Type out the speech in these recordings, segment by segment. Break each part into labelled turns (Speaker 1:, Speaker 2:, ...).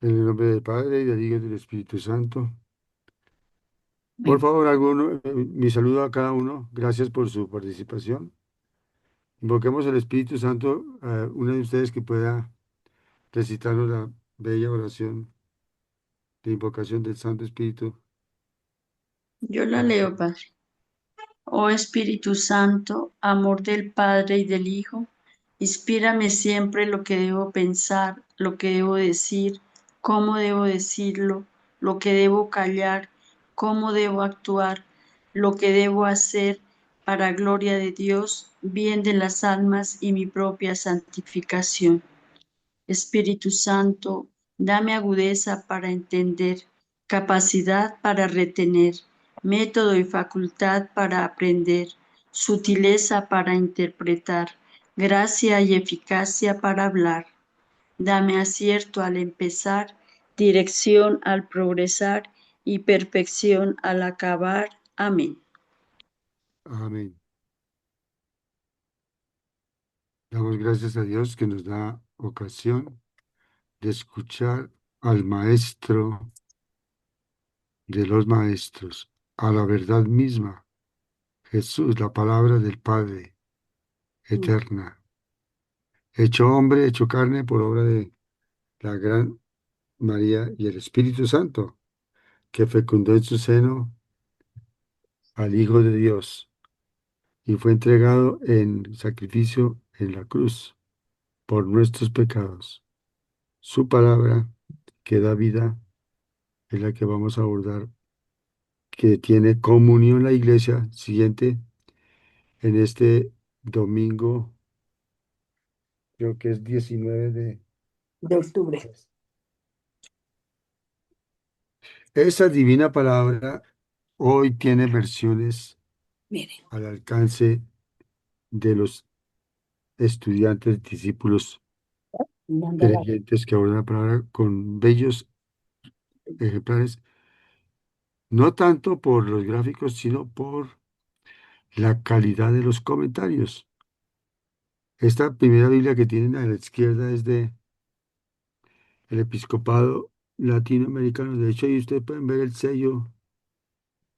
Speaker 1: En el nombre del Padre, y del Hijo y del Espíritu Santo. Por
Speaker 2: Amén.
Speaker 1: favor, mi saludo a cada uno. Gracias por su participación. Invoquemos al Espíritu Santo, a uno de ustedes que pueda recitarnos la bella oración de invocación del Santo Espíritu.
Speaker 2: Yo la leo, Padre. Oh Espíritu Santo, amor del Padre y del Hijo, inspírame siempre lo que debo pensar, lo que debo decir, cómo debo decirlo, lo que debo callar, cómo debo actuar, lo que debo hacer para gloria de Dios, bien de las almas y mi propia santificación. Espíritu Santo, dame agudeza para entender, capacidad para retener, método y facultad para aprender, sutileza para interpretar, gracia y eficacia para hablar. Dame acierto al empezar, dirección al progresar y perfección al acabar. Amén.
Speaker 1: Amén. Damos gracias a Dios que nos da ocasión de escuchar al Maestro de los Maestros, a la verdad misma, Jesús, la palabra del Padre eterna, hecho hombre, hecho carne por obra de la gran María y el Espíritu Santo, que fecundó en su seno al Hijo de Dios y fue entregado en sacrificio en la cruz por nuestros pecados. Su palabra, que da vida, es la que vamos a abordar, que tiene comunión la iglesia siguiente en este domingo, creo que es 19 de octubre. Esa divina palabra hoy tiene versiones al alcance de los estudiantes, discípulos, creyentes que abordan la palabra con bellos ejemplares, no tanto por los gráficos, sino por la calidad de los comentarios. Esta primera Biblia que tienen a la izquierda es de el episcopado latinoamericano. De hecho, ahí ustedes pueden ver el sello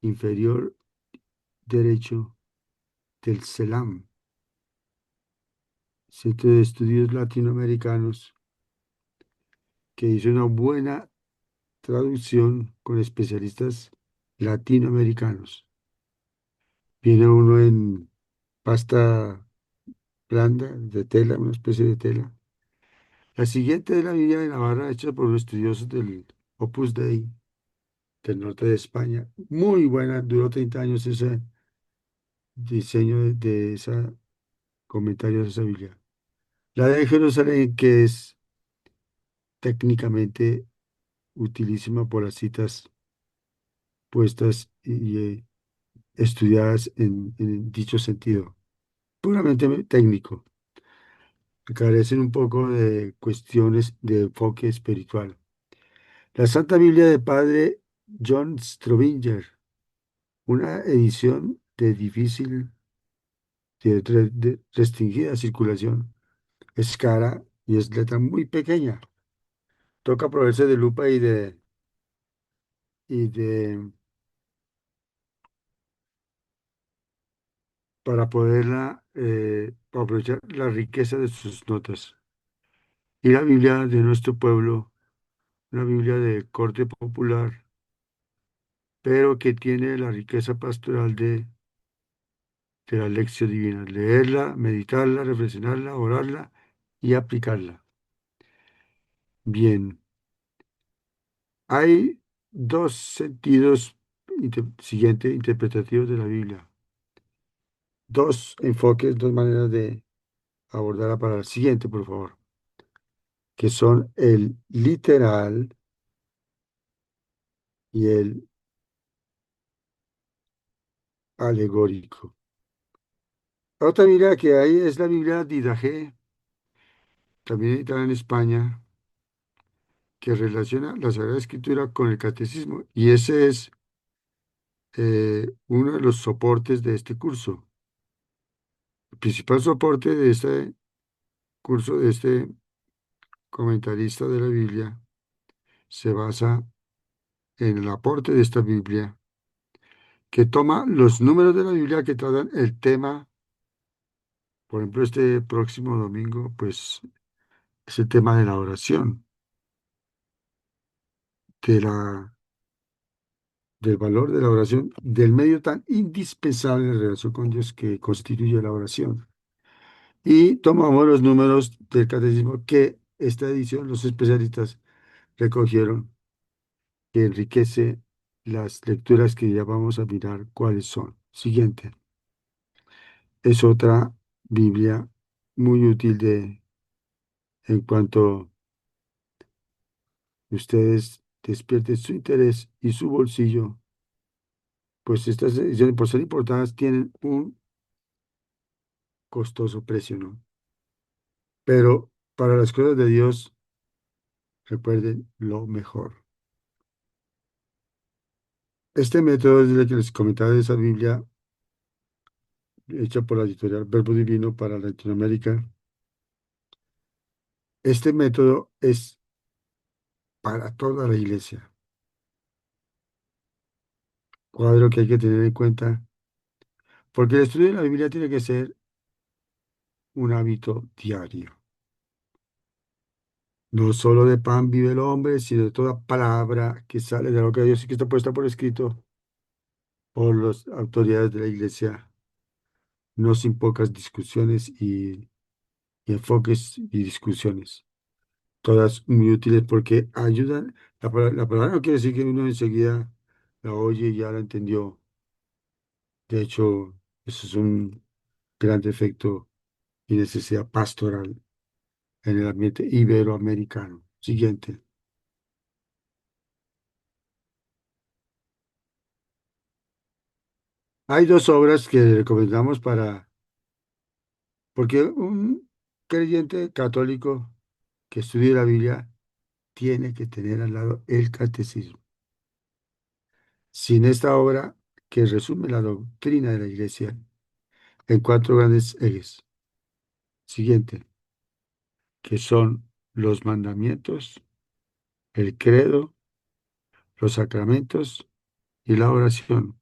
Speaker 1: inferior derecho del CELAM, Centro de Estudios Latinoamericanos, que hizo una buena traducción con especialistas latinoamericanos. Viene uno en pasta blanda de tela, una especie de tela. La siguiente es la Biblia de Navarra, hecha por los estudiosos del Opus Dei del norte de España. Muy buena, duró 30 años ese diseño de esa comentario de esa Biblia. La de Jerusalén, que es técnicamente utilísima por las citas puestas y estudiadas en dicho sentido, puramente técnico. Carecen un poco de cuestiones de enfoque espiritual. La Santa Biblia de Padre John Strobinger, una edición de difícil, de restringida circulación, es cara y es letra muy pequeña. Toca proveerse de lupa y de para poderla para aprovechar la riqueza de sus notas. Y la Biblia de nuestro pueblo, una Biblia de corte popular, pero que tiene la riqueza pastoral de la lección divina. Leerla, meditarla, reflexionarla, orarla y aplicarla. Bien, hay dos sentidos interpretativos de la Biblia. Dos enfoques, dos maneras de abordar la palabra. Siguiente, por favor, que son el literal y el alegórico. Otra Biblia que hay es la Biblia Didache, también editada en España, que relaciona la Sagrada Escritura con el catecismo. Y ese es uno de los soportes de este curso. El principal soporte de este curso de este comentarista de la Biblia se basa en el aporte de esta Biblia, que toma los números de la Biblia que tratan el tema. Por ejemplo, este próximo domingo, pues es el tema de la oración, de la, del valor de la oración, del medio tan indispensable de relación con Dios que constituye la oración. Y tomamos los números del catecismo que esta edición los especialistas recogieron, que enriquece las lecturas que ya vamos a mirar cuáles son. Siguiente. Es otra Biblia muy útil en cuanto ustedes despierten su interés y su bolsillo, pues estas ediciones, por ser importadas, tienen un costoso precio, ¿no? Pero para las cosas de Dios, recuerden lo mejor. Este método es el que les comentaba de esa Biblia hecha por la editorial Verbo Divino para Latinoamérica. Este método es para toda la iglesia. Cuadro que hay que tener en cuenta, porque el estudio de la Biblia tiene que ser un hábito diario. No solo de pan vive el hombre, sino de toda palabra que sale de la boca de Dios y que está puesta por escrito por las autoridades de la iglesia, no sin pocas discusiones y enfoques y discusiones, todas muy útiles porque ayudan. La palabra no quiere decir que uno enseguida la oye y ya la entendió. De hecho, eso es un gran defecto y necesidad pastoral en el ambiente iberoamericano. Siguiente. Hay dos obras que recomendamos porque un creyente católico que estudie la Biblia tiene que tener al lado el catecismo. Sin esta obra, que resume la doctrina de la Iglesia en cuatro grandes ejes. Siguiente, que son los mandamientos, el credo, los sacramentos y la oración.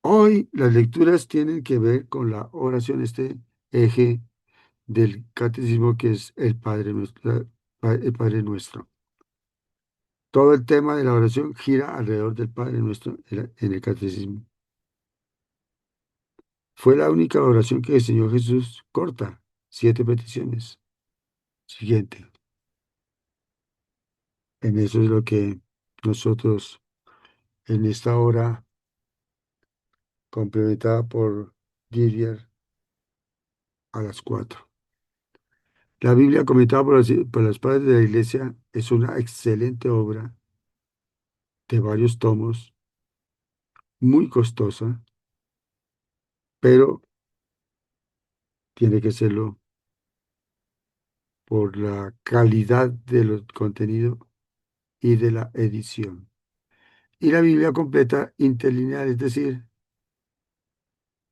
Speaker 1: Hoy las lecturas tienen que ver con la oración, este eje del catecismo que es el Padre Nuestro, el Padre Nuestro. Todo el tema de la oración gira alrededor del Padre Nuestro en el catecismo. Fue la única oración que enseñó Jesús corta, 7 peticiones. Siguiente. En eso es lo que nosotros en esta hora, complementada por Didier, a las 4. La Biblia comentada por los padres de la Iglesia es una excelente obra de varios tomos, muy costosa, pero tiene que serlo por la calidad del contenido y de la edición. Y la Biblia completa interlineal, es decir,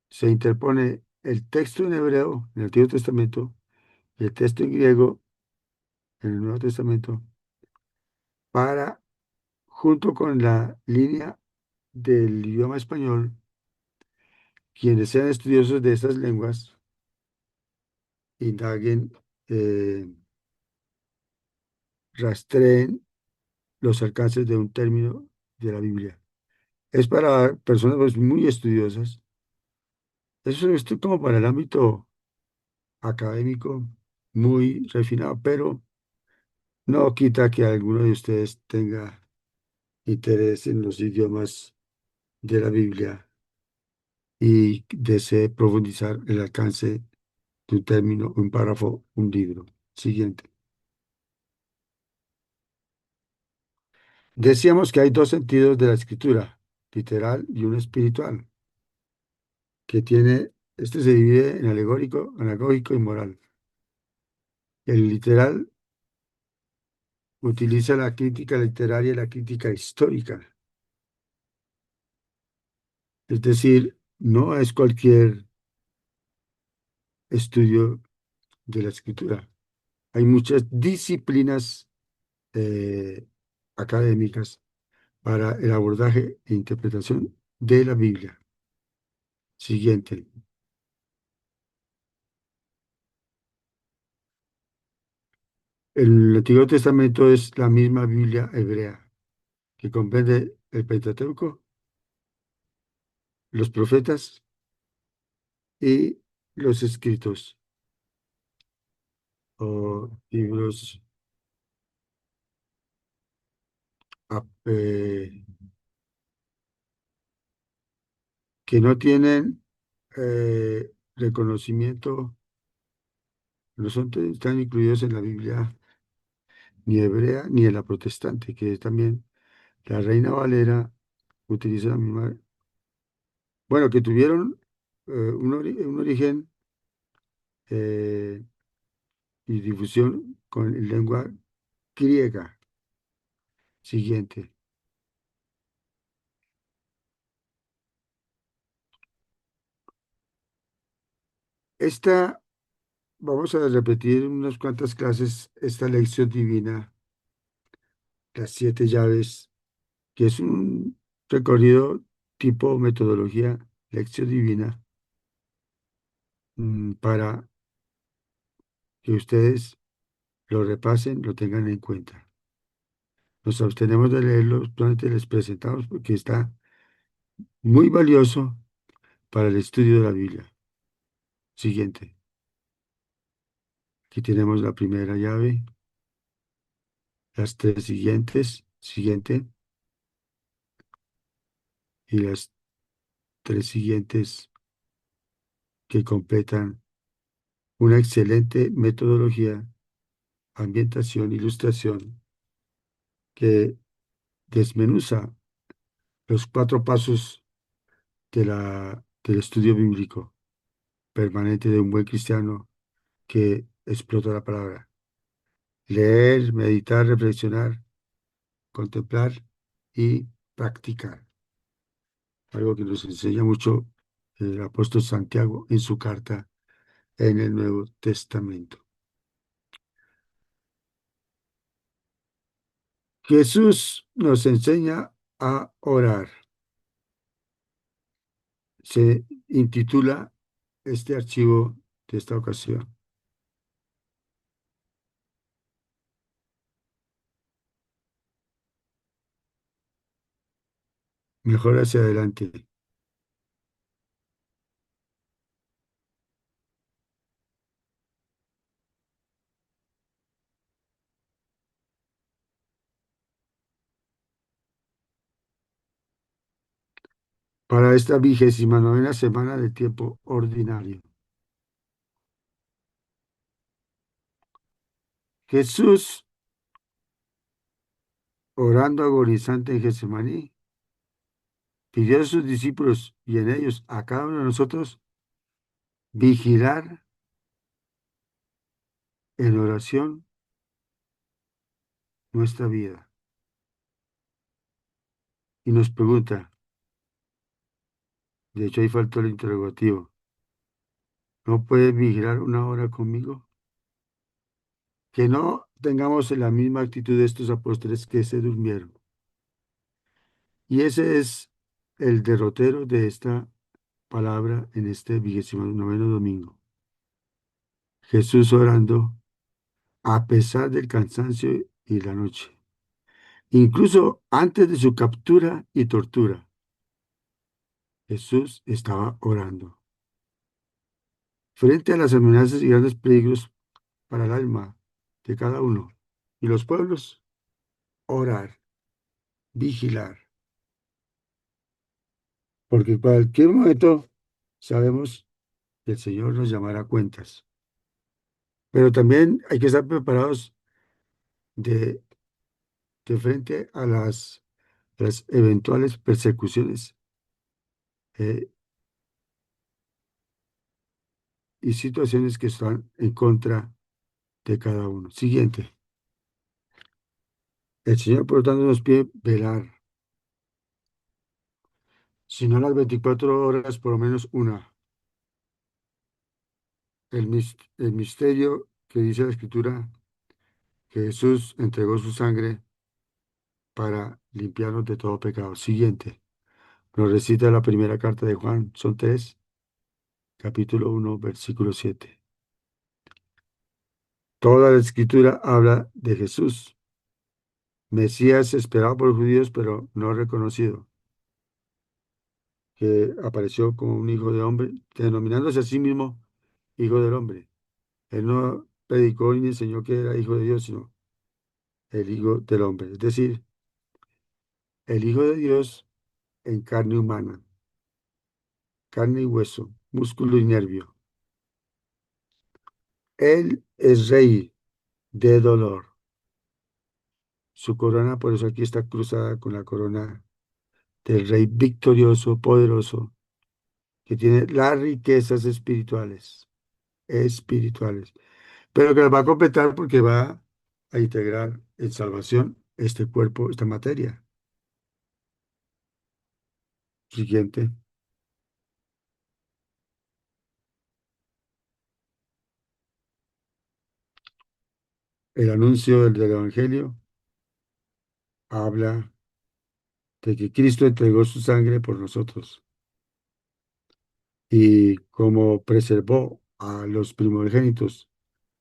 Speaker 1: se interpone el texto en hebreo en el Antiguo Testamento y el texto en griego en el Nuevo Testamento para, junto con la línea del idioma español, quienes sean estudiosos de estas lenguas, indaguen, eh, rastreen los alcances de un término de la Biblia. Es para personas pues, muy estudiosas. Eso es como para el ámbito académico muy refinado, pero no quita que alguno de ustedes tenga interés en los idiomas de la Biblia y desee profundizar el alcance de un término, un párrafo, un libro. Siguiente. Decíamos que hay dos sentidos de la escritura, literal y uno espiritual, este se divide en alegórico, anagógico y moral. El literal utiliza la crítica literaria y la crítica histórica, es decir, no es cualquier estudio de la escritura. Hay muchas disciplinas eh, académicas para el abordaje e interpretación de la Biblia. Siguiente. El Antiguo Testamento es la misma Biblia hebrea que comprende el Pentateuco, los profetas y los escritos o libros ah, que no tienen reconocimiento, no son, están incluidos en la Biblia ni hebrea ni en la protestante, que es también la Reina Valera utiliza la misma, bueno, que tuvieron un origen eh, y difusión con lengua griega. Siguiente. Esta, vamos a repetir unas cuantas clases, esta lección divina, las 7 llaves, que es un recorrido tipo metodología, lección divina, para que ustedes lo repasen, lo tengan en cuenta. Nos abstenemos de leerlo, solamente les presentamos porque está muy valioso para el estudio de la Biblia. Siguiente. Aquí tenemos la primera llave, las 3 siguientes, siguiente, y las 3 siguientes que completan una excelente metodología, ambientación, ilustración, que desmenuza los 4 pasos del estudio bíblico permanente de un buen cristiano que explota la palabra. Leer, meditar, reflexionar, contemplar y practicar. Algo que nos enseña mucho el apóstol Santiago en su carta en el Nuevo Testamento. Jesús nos enseña a orar. Se intitula este archivo de esta ocasión. Mejor hacia adelante. Para esta 29ª semana de tiempo ordinario. Jesús, orando agonizante en Getsemaní, pidió a sus discípulos y en ellos a cada uno de nosotros vigilar en oración nuestra vida. Y nos pregunta, de hecho ahí faltó el interrogativo, ¿no puede vigilar una hora conmigo? Que no tengamos la misma actitud de estos apóstoles que se durmieron. Y ese es el derrotero de esta palabra en este 29º domingo. Jesús orando a pesar del cansancio y la noche, incluso antes de su captura y tortura. Jesús estaba orando. Frente a las amenazas y grandes peligros para el alma de cada uno y los pueblos, orar, vigilar, porque en cualquier momento sabemos que el Señor nos llamará a cuentas. Pero también hay que estar preparados de, de frente a las eventuales persecuciones eh, y situaciones que están en contra de cada uno. Siguiente. El Señor, por lo tanto, nos pide velar, si no las 24 horas, por lo menos una. el misterio que dice la Escritura que Jesús entregó su sangre para limpiarnos de todo pecado. Siguiente, nos recita la primera carta de Juan, son tres, capítulo 1, versículo 7. Toda la Escritura habla de Jesús, Mesías esperado por los judíos, pero no reconocido, que apareció como un hijo de hombre, denominándose a sí mismo hijo del hombre. Él no predicó ni enseñó que era hijo de Dios, sino el hijo del hombre, es decir, el hijo de Dios en carne humana, carne y hueso, músculo y nervio. Él es rey de dolor. Su corona, por eso aquí está cruzada con la corona del rey victorioso, poderoso, que tiene las riquezas espirituales, pero que las va a completar porque va a integrar en salvación este cuerpo, esta materia. Siguiente, el anuncio del Evangelio habla de que Cristo entregó su sangre por nosotros y como preservó a los primogénitos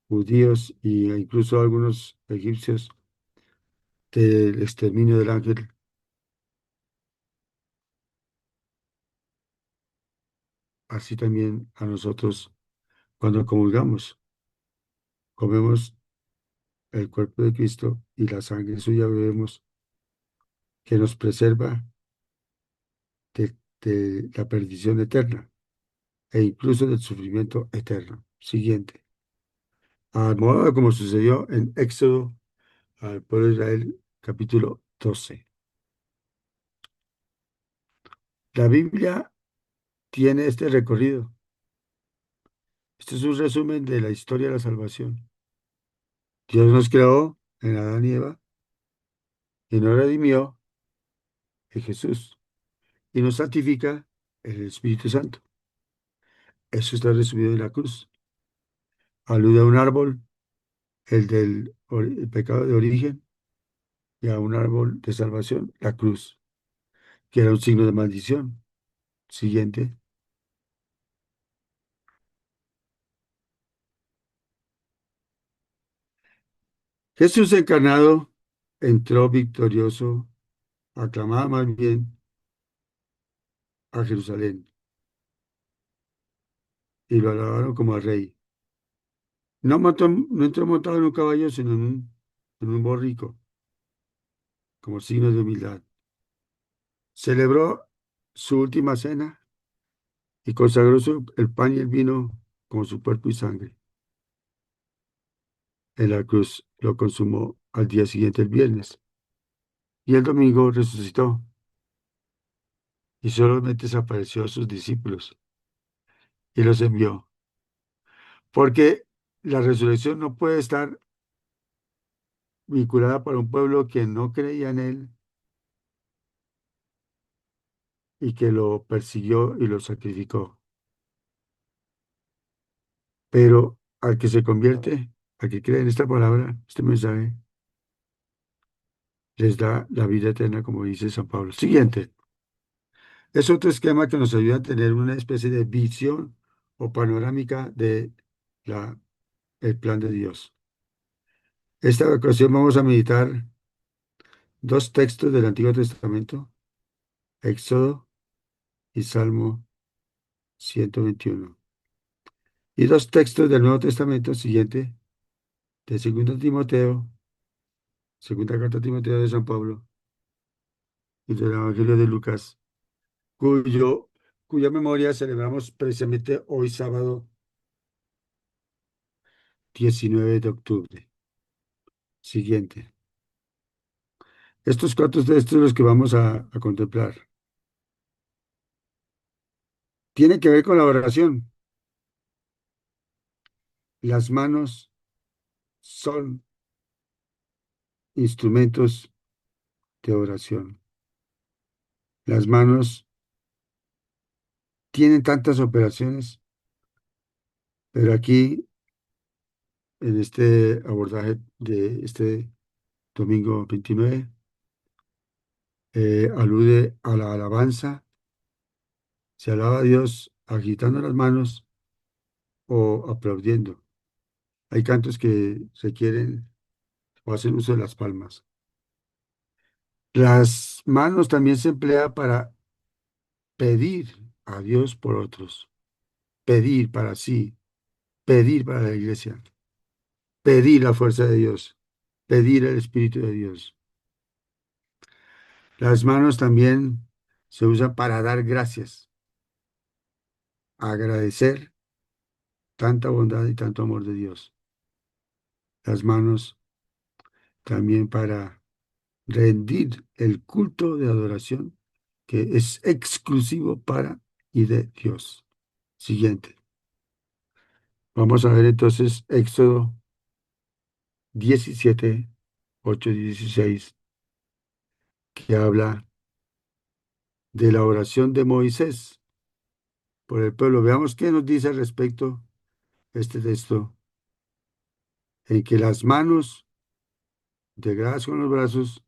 Speaker 1: judíos e incluso a algunos egipcios del exterminio del ángel, así también a nosotros cuando comulgamos, comemos el cuerpo de Cristo y la sangre suya bebemos, que nos preserva de la perdición eterna e incluso del sufrimiento eterno. Siguiente. Al modo de como sucedió en Éxodo al pueblo de Israel, capítulo 12. La Biblia tiene este recorrido. Este es un resumen de la historia de la salvación. Dios nos creó en Adán y Eva y nos redimió en Jesús y nos santifica en el Espíritu Santo. Eso está resumido en la cruz. Alude a un árbol, el pecado de origen, y a un árbol de salvación, la cruz, que era un signo de maldición. Siguiente. Jesús encarnado entró victorioso, aclamaba más bien a Jerusalén y lo alabaron como a rey. No entró montado en un caballo, sino en un borrico, como signo de humildad. Celebró su última cena y consagró el pan y el vino como su cuerpo y sangre. En la cruz lo consumó al día siguiente, el viernes, y el domingo resucitó y solamente se apareció a sus discípulos y los envió. Porque la resurrección no puede estar vinculada para un pueblo que no creía en él y que lo persiguió y lo sacrificó. Pero al que se convierte, al que cree en esta palabra, este mensaje, les da la vida eterna, como dice San Pablo. Siguiente. Es otro esquema que nos ayuda a tener una especie de visión o panorámica de la, el plan de Dios. Esta ocasión vamos a meditar dos textos del Antiguo Testamento, Éxodo y Salmo 121. Y dos textos del Nuevo Testamento, siguiente, de Segundo Timoteo, segunda carta a Timoteo de San Pablo y del Evangelio de Lucas, cuya memoria celebramos precisamente hoy sábado 19 de octubre. Siguiente. Estos cuatro textos los que vamos a contemplar tienen que ver con la oración. Las manos son instrumentos de oración. Las manos tienen tantas operaciones, Pero aquí, en este abordaje de este domingo 29, alude a la alabanza, se alaba a Dios agitando las manos o aplaudiendo. Hay cantos que requieren o hacen uso de las palmas. Las manos también se emplea para pedir a Dios por otros, pedir para sí, pedir para la iglesia, pedir la fuerza de Dios, pedir el Espíritu de Dios. Las manos también se usan para dar gracias, agradecer tanta bondad y tanto amor de Dios. Las manos también para rendir el culto de adoración que es exclusivo para y de Dios. Siguiente. Vamos a ver entonces Éxodo 17, 8 y 16, que habla de la oración de Moisés por el pueblo. Veamos qué nos dice al respecto este texto, en que las manos, integradas con los brazos,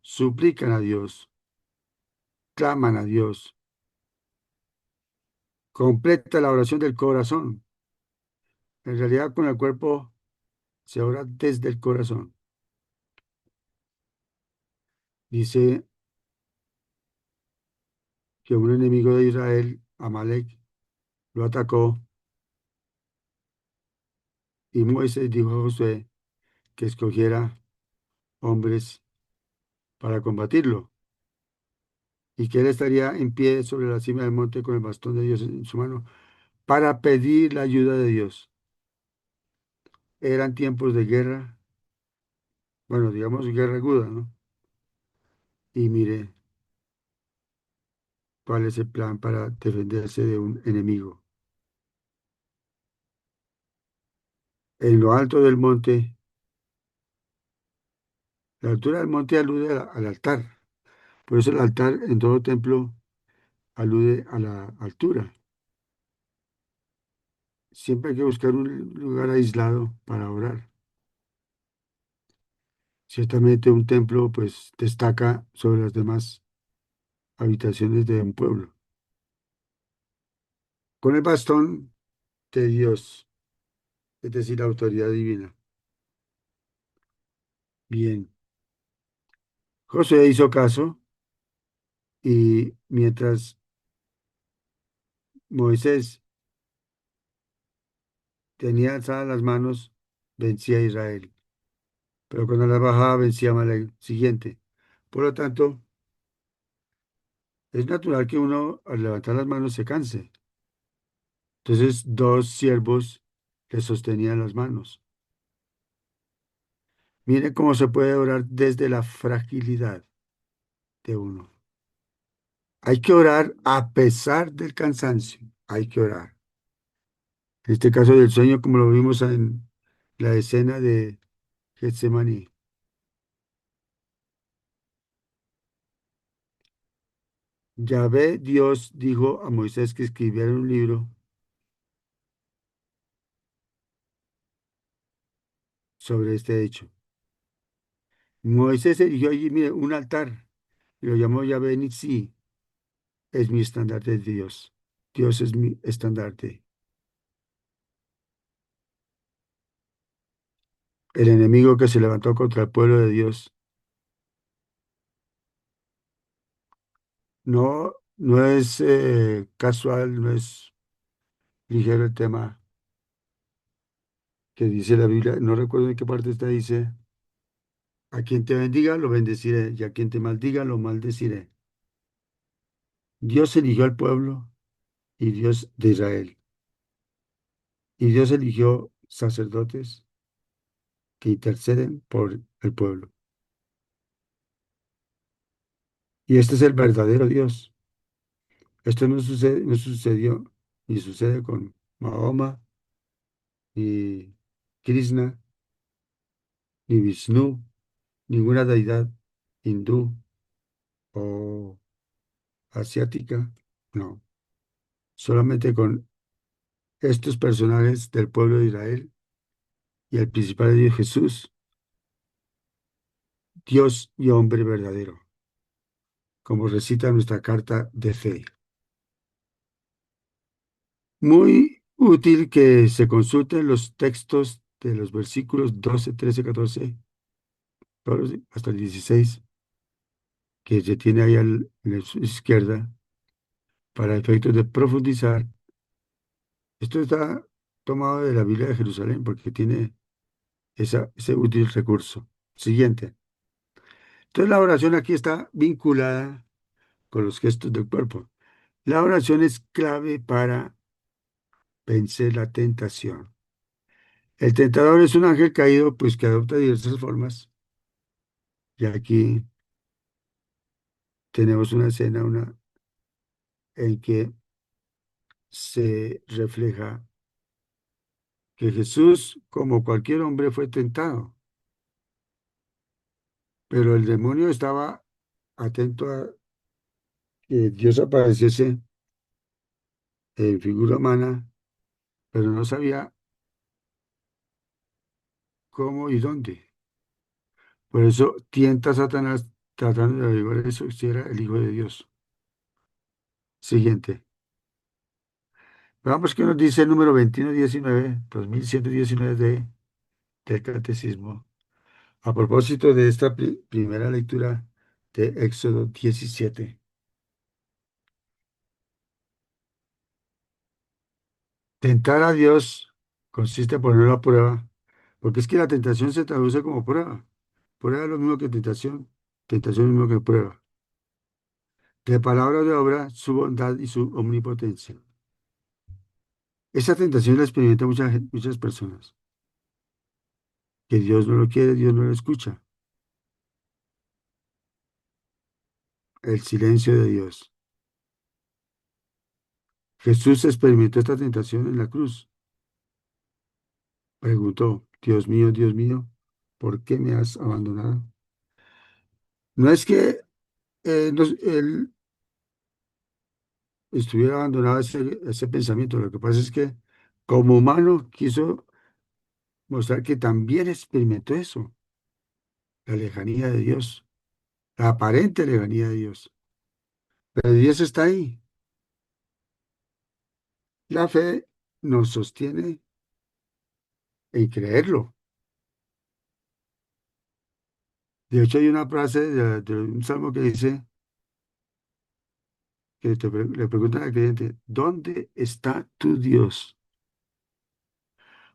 Speaker 1: suplican a Dios, claman a Dios. Completa la oración del corazón. En realidad, con el cuerpo se ora desde el corazón. Dice que un enemigo de Israel, Amalek, lo atacó y Moisés dijo a Josué que escogiera hombres para combatirlo y que él estaría en pie sobre la cima del monte con el bastón de Dios en su mano para pedir la ayuda de Dios. Eran tiempos de guerra, bueno, digamos guerra aguda, ¿no? Y mire cuál es el plan para defenderse de un enemigo. En lo alto del monte, la altura del monte alude al altar. Por eso el altar en todo templo alude a la altura. Siempre hay que buscar un lugar aislado para orar. Ciertamente un templo pues destaca sobre las demás habitaciones de un pueblo. Con el bastón de Dios, es decir, la autoridad divina. Bien, Josué hizo caso y mientras Moisés tenía alzadas las manos, vencía a Israel. Pero cuando las bajaba, vencía a Amalek. Siguiente. Por lo tanto, es natural que uno al levantar las manos se canse. Entonces, dos siervos le sostenían las manos. Miren cómo se puede orar desde la fragilidad de uno. Hay que orar a pesar del cansancio. Hay que orar. En este caso del sueño, como lo vimos en la escena de Getsemaní. Yahvé Dios dijo a Moisés que escribiera un libro sobre este hecho. Moisés erigió allí, mire, un altar y lo llamó Yahvé Nitsi. Es mi estandarte de Dios. Dios es mi estandarte. El enemigo que se levantó contra el pueblo de Dios no es casual, no es ligero el tema que dice la Biblia. No recuerdo en qué parte está, dice, a quien te bendiga, lo bendeciré, y a quien te maldiga, lo maldeciré. Dios eligió al pueblo y Dios de Israel. Y Dios eligió sacerdotes que interceden por el pueblo. Y este es el verdadero Dios. Esto no sucedió ni sucede con Mahoma, ni Krishna, ni Vishnu, ninguna deidad hindú o asiática. No, solamente con estos personajes del pueblo de Israel y el principal de Dios Jesús, Dios y hombre verdadero, como recita nuestra carta de fe. Muy útil que se consulten los textos de los versículos 12, 13, 14, hasta el 16, que se tiene ahí en su izquierda, para efectos de profundizar. Esto está tomado de la Biblia de Jerusalén porque tiene ese útil recurso. Siguiente. Entonces la oración aquí está vinculada con los gestos del cuerpo. La oración es clave para vencer la tentación. El tentador es un ángel caído, pues que adopta diversas formas. Y aquí tenemos una escena en que se refleja que Jesús, como cualquier hombre, fue tentado, pero el demonio estaba atento a que Dios apareciese en figura humana, pero no sabía cómo y dónde. Por eso tienta a Satanás tratando de averiguar eso si era el Hijo de Dios. Siguiente. Veamos qué nos dice el número 2119, 2119 del Catecismo, a propósito de esta primera lectura de Éxodo 17. Tentar a Dios consiste en ponerlo a prueba, porque es que la tentación se traduce como prueba. Prueba es lo mismo que tentación es lo mismo que prueba. De palabra o de obra, su bondad y su omnipotencia. Esa tentación la experimenta muchas personas, que Dios no lo quiere, Dios no lo escucha. El silencio de Dios. Jesús experimentó esta tentación en la cruz. Preguntó, Dios mío, ¿por qué me has abandonado? No es que él estuviera abandonado ese pensamiento, lo que pasa es que como humano quiso mostrar que también experimentó eso, la lejanía de Dios, la aparente lejanía de Dios. Pero Dios está ahí. La fe nos sostiene en creerlo. De hecho, hay una frase de un salmo que dice que le preguntan al creyente, ¿dónde está tu Dios?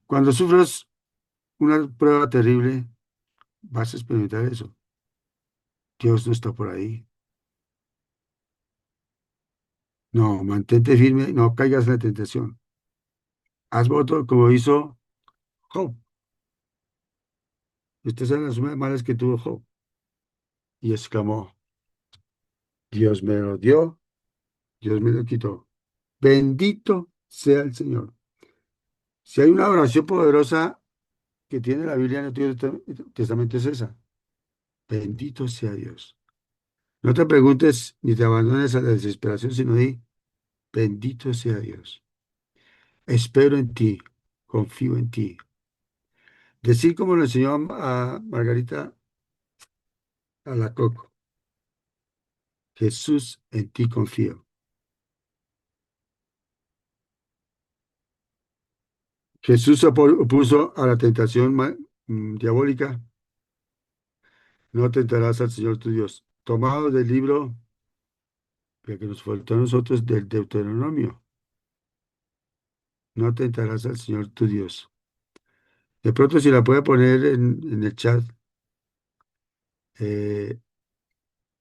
Speaker 1: Cuando sufras una prueba terrible, vas a experimentar eso. Dios no está por ahí. No, mantente firme, no caigas en la tentación. Haz voto como hizo Job. Estas son las sumas malas que tuvo Job. Y exclamó, Dios me lo dio, Dios me lo quitó. Bendito sea el Señor. Si hay una oración poderosa que tiene la Biblia en el Antiguo Testamento es esa. Bendito sea Dios. No te preguntes ni te abandones a la desesperación, sino di, bendito sea Dios. Espero en ti, confío en ti. Decir como lo enseñó a Margarita Alacoco, Jesús, en ti confío. Jesús se opuso a la tentación diabólica. No tentarás al Señor tu Dios. Tomado del libro que nos faltó a nosotros del Deuteronomio. No tentarás al Señor tu Dios. De pronto, si la puede poner en el chat, eh,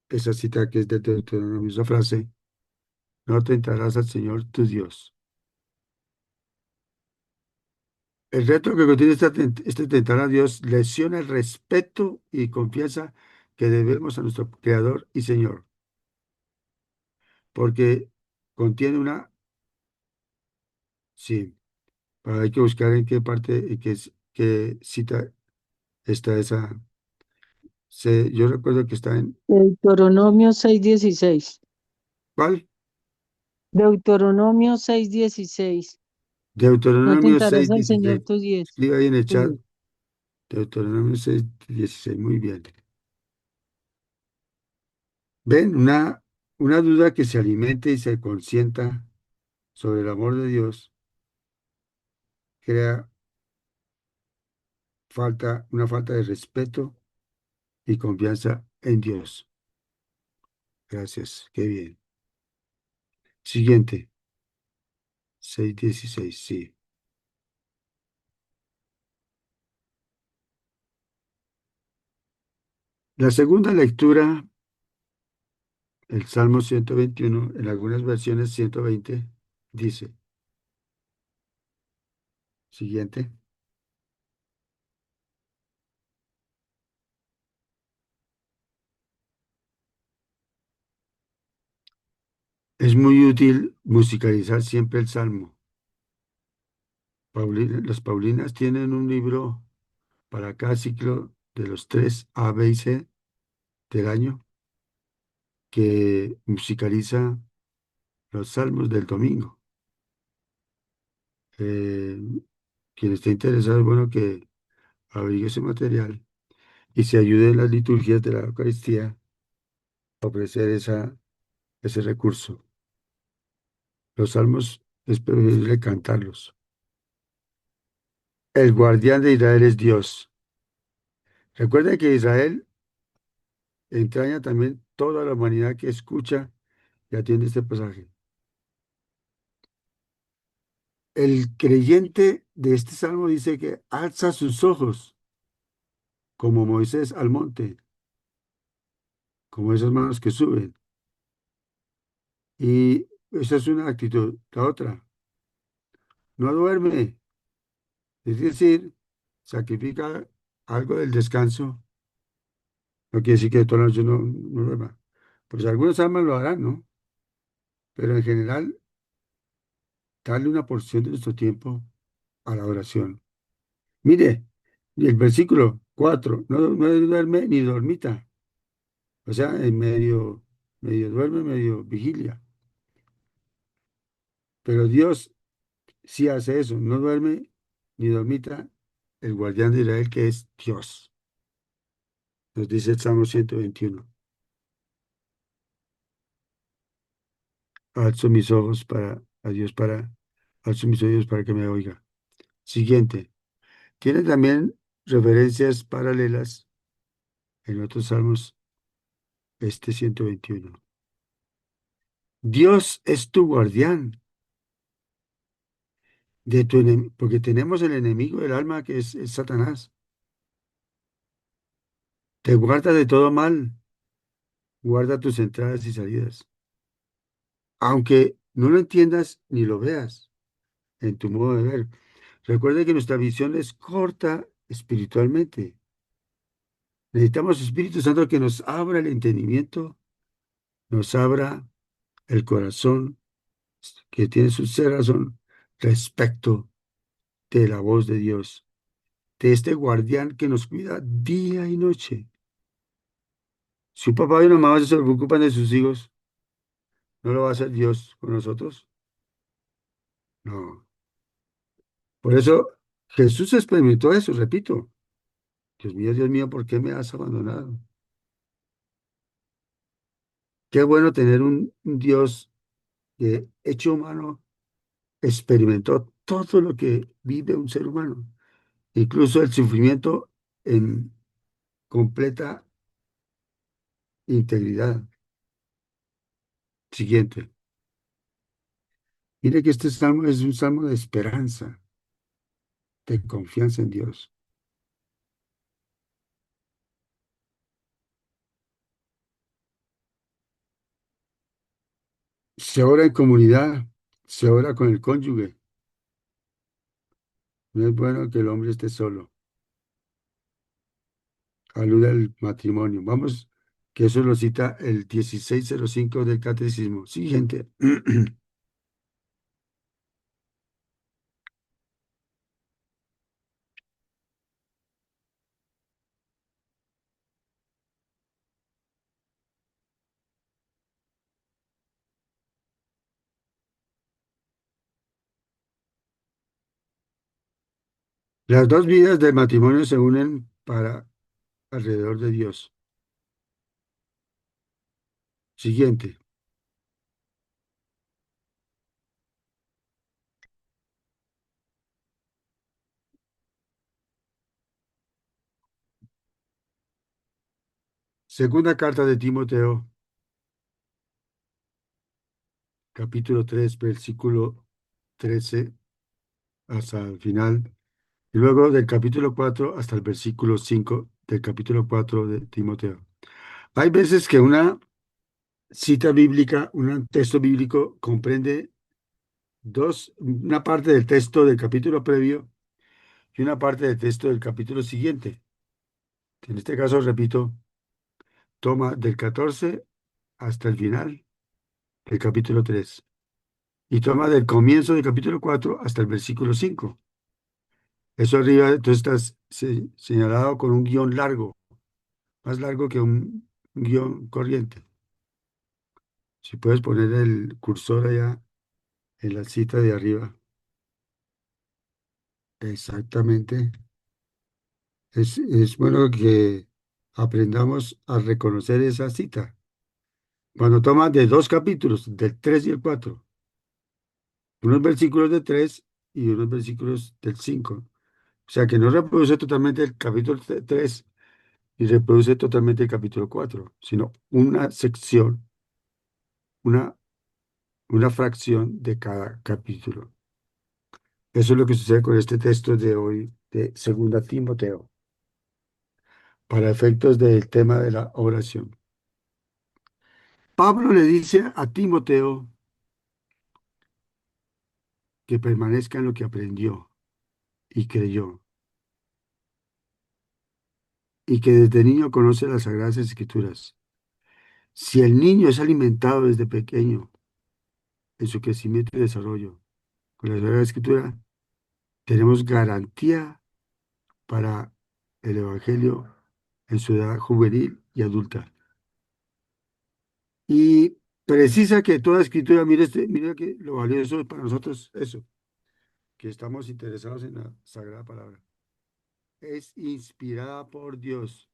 Speaker 1: esa cita que es de Deuteronomio, esa frase, no tentarás al Señor tu Dios. El reto que contiene este tentar a Dios lesiona el respeto y confianza que debemos a nuestro Creador y Señor, porque contiene sí, hay que buscar en qué parte, qué cita está esa. Yo recuerdo que está en,
Speaker 3: Deuteronomio 6:16.
Speaker 1: ¿cuál?
Speaker 3: Deuteronomio 6:16. No
Speaker 1: Deuteronomio
Speaker 3: tentarás
Speaker 1: seis
Speaker 3: al Señor
Speaker 1: 16.
Speaker 3: tu Dios.
Speaker 1: Escriba ahí en el
Speaker 3: Tu
Speaker 1: chat.
Speaker 3: Dios.
Speaker 1: Deuteronomio 6 16. Muy bien. Ven, una duda que se alimente y se consienta sobre el amor de Dios crea una falta de respeto y confianza en Dios. Gracias. Qué bien. Siguiente. 6:16. Sí. La segunda lectura, el Salmo 121, en algunas versiones 120, dice, siguiente. Es muy útil musicalizar siempre el Salmo. Las Paulinas tienen un libro para cada ciclo de los tres A, B y C del año que musicaliza los salmos del domingo. Eh, quien esté interesado, es bueno que averigüe ese material y se ayude en las liturgias de la Eucaristía a ofrecer ese recurso. Los salmos es preferible cantarlos. El guardián de Israel es Dios. Recuerden que Israel entraña también toda la humanidad que escucha y atiende este pasaje. El creyente de este salmo dice que alza sus ojos como Moisés al monte, como esas manos que suben. Y esa es una actitud. La otra, no duerme, es decir, sacrifica algo del descanso. No quiere decir que toda la noche no duerma. Pues algunas almas lo harán, ¿no? Pero en general, darle una porción de nuestro tiempo a la oración. Mire, y el versículo 4 no duerme ni dormita. O sea, en medio duerme, medio vigilia. Pero Dios sí hace eso, no duerme ni dormita el guardián de Israel que es Dios. Nos dice el Salmo 121. Alzo mis ojos a Dios alzo mis oídos para que me oiga. Siguiente. Tiene también referencias paralelas en otros salmos, este 121. Dios es tu guardián porque tenemos el enemigo del alma que es Satanás. Te guarda de todo mal, guarda tus entradas y salidas. Aunque no lo entiendas ni lo veas en tu modo de ver. Recuerda que nuestra visión es corta espiritualmente. Necesitamos Espíritu Santo que nos abra el entendimiento, nos abra el corazón, que tiene su razón respecto de la voz de Dios, de este guardián que nos cuida día y noche. Si un papá y una mamá se preocupan de sus hijos, ¿no lo va a hacer Dios con nosotros? No. Por eso Jesús experimentó eso, repito. Dios mío, ¿por qué me has abandonado? Qué bueno tener un Dios que, hecho humano, experimentó todo lo que vive un ser humano, incluso el sufrimiento en completa integridad. Siguiente. Mire que este salmo es un salmo de esperanza, de confianza en Dios. Se ora en comunidad, se ora con el cónyuge. No es bueno que el hombre esté solo. Alude al matrimonio. Vamos, que eso lo cita el 1605 del Catecismo. Siguiente. Las dos vidas del matrimonio se unen para alrededor de Dios. Siguiente. Segunda carta de Timoteo, capítulo 3, versículo 13 hasta el final. Y luego del capítulo 4 hasta el versículo 5 del capítulo 4 de Timoteo. Hay veces que una cita bíblica, un texto bíblico comprende una parte del texto del capítulo previo y una parte del texto del capítulo siguiente. En este caso, repito, toma del 14 hasta el final del capítulo 3 y toma del comienzo del capítulo 4 hasta el versículo 5. Eso arriba, entonces estás señalado con un guión largo, más largo que un guión corriente. Si puedes poner el cursor allá en la cita de arriba. Exactamente. Es bueno que aprendamos a reconocer esa cita. Cuando toma de dos capítulos, del 3 y el 4, unos versículos de 3 y unos versículos del 5. O sea que no reproduce totalmente el capítulo 3 y reproduce totalmente el capítulo 4, sino una sección, una, una fracción de cada capítulo. Eso es lo que sucede con este texto de hoy de Segunda Timoteo, para efectos del tema de la oración. Pablo le dice a Timoteo que permanezca en lo que aprendió y creyó, y que desde niño conoce las Sagradas Escrituras. Si el niño es alimentado desde pequeño en su crecimiento y desarrollo con la Sagrada Escritura, tenemos garantía para el Evangelio en su edad juvenil y adulta. Y precisa que toda escritura, mire que lo valioso para nosotros eso, que estamos interesados en la Sagrada Palabra. Es inspirada por Dios.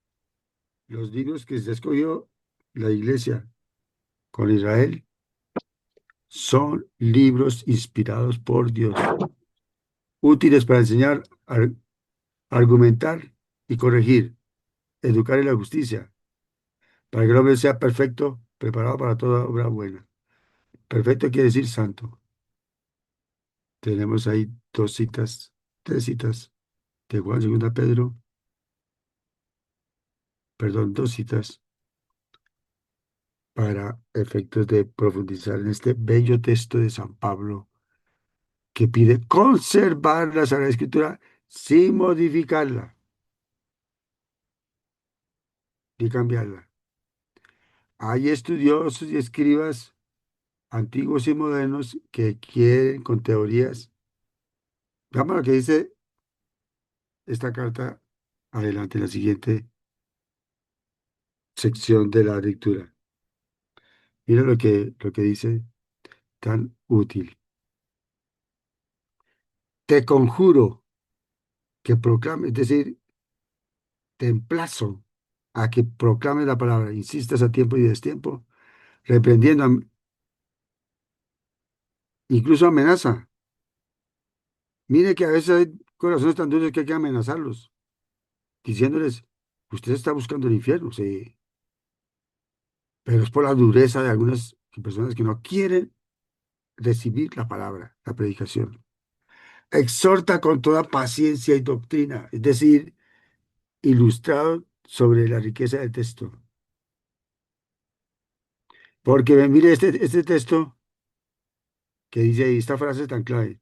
Speaker 1: Los libros que se escogió la iglesia con Israel son libros inspirados por Dios, útiles para enseñar, argumentar y corregir, educar en la justicia, para que el hombre sea perfecto, preparado para toda obra buena. Perfecto quiere decir santo. Tenemos ahí dos citas, tres citas de Juan 2 Pedro, perdón, dos citas para efectos de profundizar en este bello texto de San Pablo que pide conservar la Sagrada Escritura sin modificarla ni cambiarla. Hay estudiosos y escribas antiguos y modernos que quieren con teorías. Vamos a lo que dice esta carta adelante, en la siguiente sección de la lectura. Mira lo que dice tan útil. Te conjuro que proclame, es decir, te emplazo a que proclames la palabra, insistas a tiempo y destiempo, reprendiendo, incluso amenaza. Mire que a veces hay corazones tan duros que hay que amenazarlos, diciéndoles, usted está buscando el infierno, sí, pero es por la dureza de algunas personas que no quieren recibir la palabra, la predicación. Exhorta con toda paciencia y doctrina, es decir, ilustrado sobre la riqueza del texto. Porque mire este texto que dice ahí, esta frase es tan clave.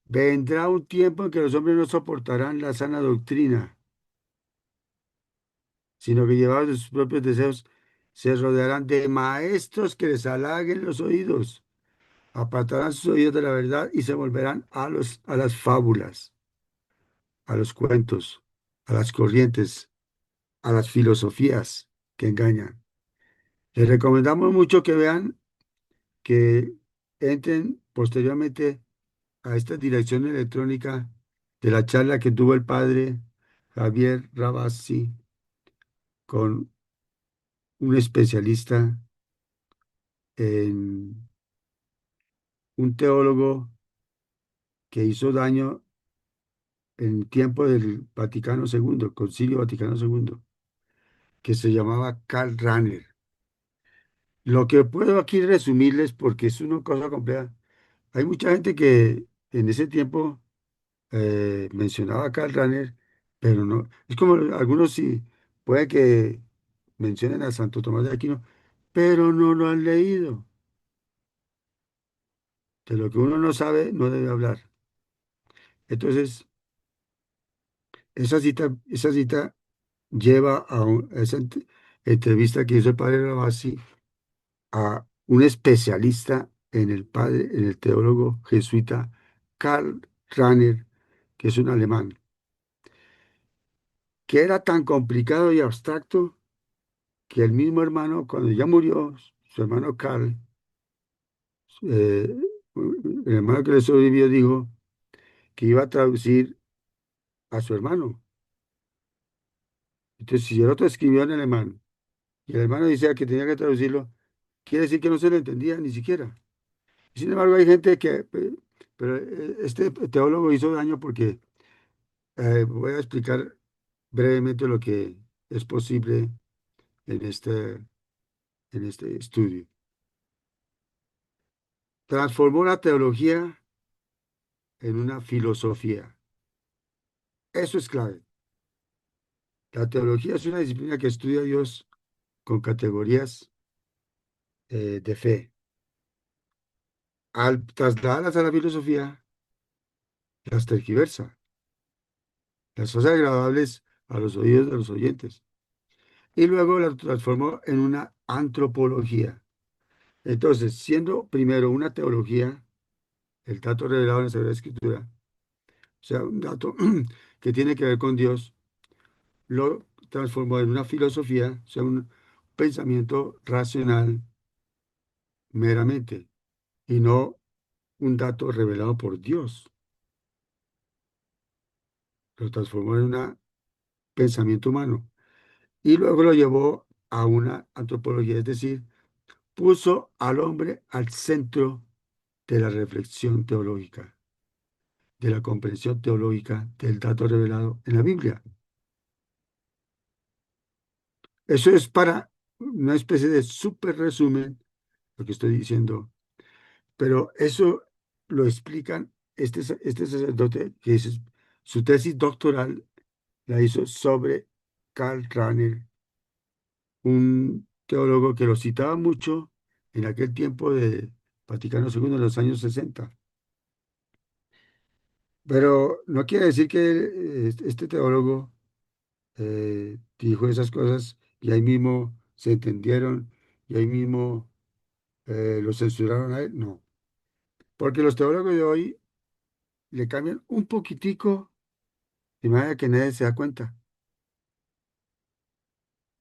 Speaker 1: Vendrá un tiempo en que los hombres no soportarán la sana doctrina, sino que llevados de sus propios deseos se rodearán de maestros que les halaguen los oídos, apartarán sus oídos de la verdad y se volverán a las fábulas, a los cuentos, a las corrientes, a las filosofías que engañan. Les recomendamos mucho que vean, que entren posteriormente a esta dirección electrónica de la charla que tuvo el padre Javier Rabasi con un especialista en un teólogo que hizo daño en tiempo del Vaticano II, el Concilio Vaticano II, que se llamaba Karl Rahner. Lo que puedo aquí resumirles, porque es una cosa compleja, hay mucha gente que en ese tiempo mencionaba a Karl Rahner, pero no, es como algunos sí, puede que mencionen a Santo Tomás de Aquino, pero no lo han leído. De lo que uno no sabe, no debe hablar. Entonces, esa cita lleva a esa entrevista que hizo el padre Ravasi a un especialista en el teólogo jesuita Karl Rahner, que es un alemán, que era tan complicado y abstracto que el mismo hermano, cuando ya murió, su hermano Karl, eh, el hermano que le sobrevivió, dijo que iba a traducir a su hermano. Entonces, si el otro escribió en alemán y el hermano decía que tenía que traducirlo, quiere decir que no se lo entendía ni siquiera. Sin embargo, hay gente que, pero este teólogo hizo daño porque voy a explicar brevemente lo que es posible en este estudio. Transformó la teología en una filosofía. Eso es clave. La teología es una disciplina que estudia a Dios con categorías de fe. Al trasladarlas a la filosofía, las tergiversa, las hace agradables a los oídos de los oyentes. Y luego las transformó en una antropología. Entonces, siendo primero una teología, el dato revelado en la Sagrada Escritura, o sea, un dato que tiene que ver con Dios, lo transformó en una filosofía, o sea, un pensamiento racional meramente, y no un dato revelado por Dios. Lo transformó en un pensamiento humano. Y luego lo llevó a una antropología, es decir, puso al hombre al centro de la reflexión teológica, de la comprensión teológica del dato revelado en la Biblia. Eso es para una especie de súper resumen lo que estoy diciendo, pero eso lo explican este sacerdote que es, su tesis doctoral la hizo sobre Karl Rahner, un teólogo que lo citaba mucho en aquel tiempo de Vaticano II, en los años 60. Pero no quiere decir que este teólogo dijo esas cosas y ahí mismo se entendieron y ahí mismo lo censuraron a él. No, porque los teólogos de hoy le cambian un poquitico de manera que nadie se da cuenta.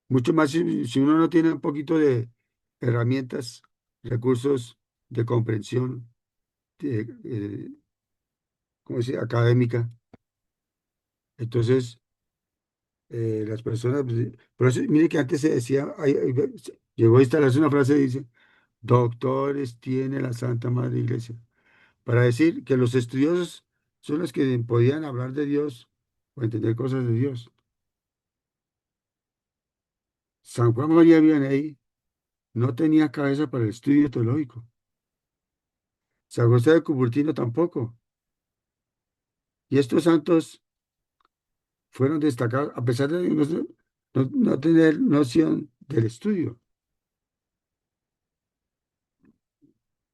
Speaker 1: Mucho más si uno no tiene un poquito de herramientas, recursos de comprensión, ¿cómo se dice? Académica. Entonces, las personas, pues, por eso, mire que antes se decía, llegó a instalarse una frase, dice, doctores tiene la Santa Madre Iglesia, para decir que los estudiosos son los que podían hablar de Dios o entender cosas de Dios. San Juan María Vianney no tenía cabeza para el estudio teológico. San José de Cupertino tampoco. Y estos santos fueron destacados a pesar de no tener noción del estudio.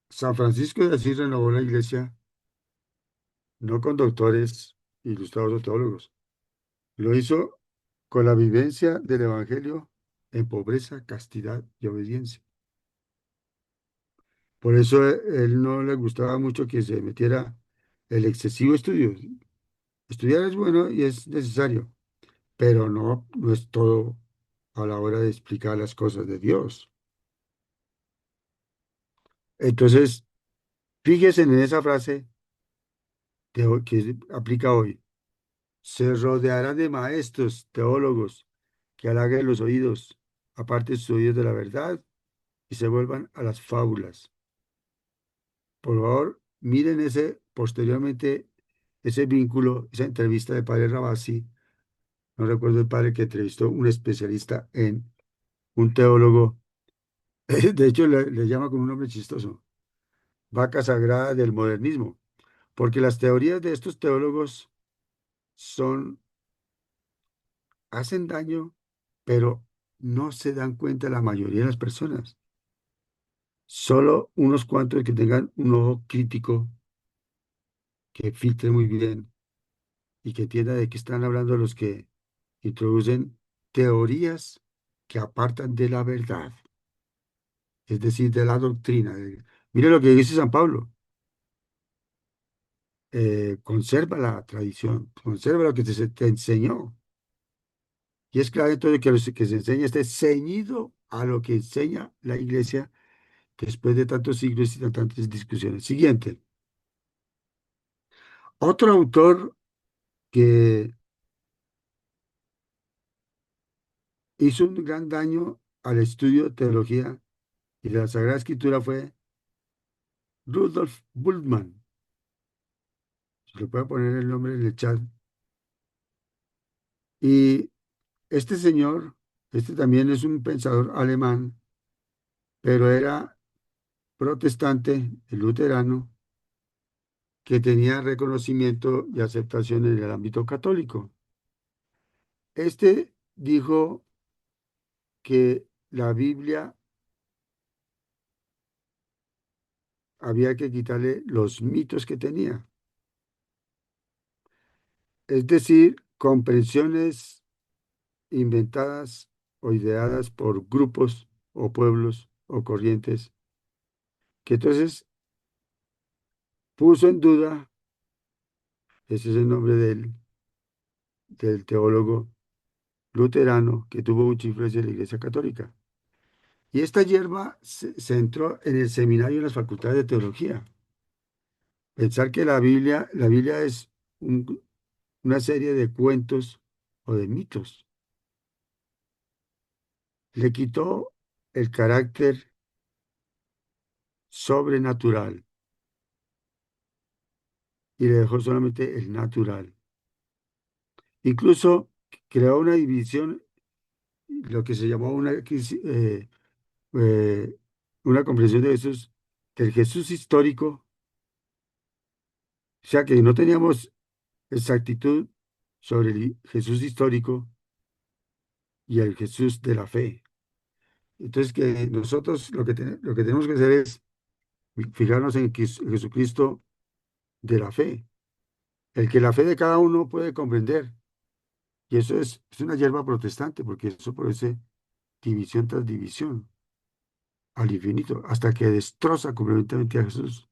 Speaker 1: San Francisco de Asís renovó la iglesia no con doctores ilustrados o teólogos. Lo hizo con la vivencia del Evangelio en pobreza, castidad y obediencia. Por eso él no le gustaba mucho que se metiera el excesivo estudio. Estudiar es bueno y es necesario, pero no es todo a la hora de explicar las cosas de Dios. Entonces, fíjese en esa frase que aplica hoy. Se rodearán de maestros, teólogos, que halaguen los oídos, aparten sus oídos de la verdad y se vuelvan a las fábulas. Por favor, miren posteriormente, ese vínculo, esa entrevista de padre Rabasi. No recuerdo el padre que entrevistó un especialista en un teólogo. De hecho, le llama con un nombre chistoso, vaca sagrada del modernismo, porque las teorías de estos teólogos son, hacen daño, pero no se dan cuenta la mayoría de las personas. Solo unos cuantos que tengan un ojo crítico, que filtre muy bien y que entienda de qué están hablando los que introducen teorías que apartan de la verdad, es decir, de la doctrina. Mire lo que dice San Pablo, conserva la tradición, conserva lo que te enseñó. Y es clave entonces que lo que se enseña esté ceñido a lo que enseña la iglesia después de tantos siglos y de tantas discusiones. Siguiente. Otro autor que hizo un gran daño al estudio de teología y de la Sagrada Escritura fue Rudolf Bultmann. Se le puede poner el nombre en el chat. Y este señor, este también es un pensador alemán, pero era protestante, luterano, que tenía reconocimiento y aceptación en el ámbito católico. Este dijo que la Biblia había que quitarle los mitos que tenía, es decir, comprensiones inventadas o ideadas por grupos o pueblos o corrientes, que entonces puso en duda, ese es el nombre del teólogo luterano que tuvo mucha influencia en la Iglesia Católica. Y esta hierba se entró en el seminario en las facultades de teología. Pensar que la Biblia es una serie de cuentos o de mitos. Le quitó el carácter sobrenatural y le dejó solamente el natural. Incluso creó una división, lo que se llamó eh, una comprensión de Jesús, del Jesús histórico, o sea que no teníamos exactitud sobre el Jesús histórico y el Jesús de la fe. Entonces, que nosotros lo que tenemos que hacer es fijarnos en Jesucristo de la fe, el que la fe de cada uno puede comprender. Y eso es una hierba protestante, porque eso produce división tras división, al infinito, hasta que destroza completamente a Jesús.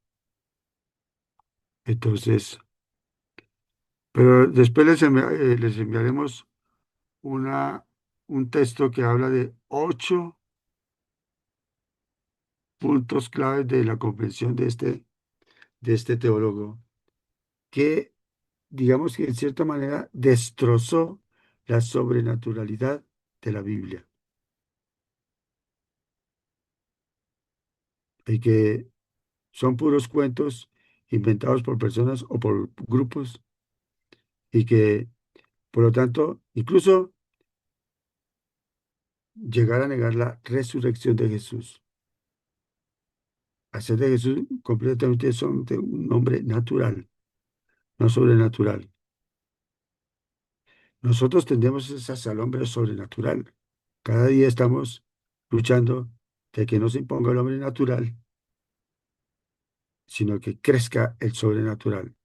Speaker 1: Entonces, pero después les enviaremos una, un texto que habla de 8 puntos claves de la comprensión de este teólogo, que digamos que en cierta manera destrozó la sobrenaturalidad de la Biblia y que son puros cuentos inventados por personas o por grupos y que, por lo tanto, incluso llegar a negar la resurrección de Jesús, hacer de Jesús completamente son de un hombre natural, no sobrenatural. Nosotros tendemos es hacia el hombre sobrenatural. Cada día estamos luchando de que no se imponga el hombre natural, sino que crezca el sobrenatural.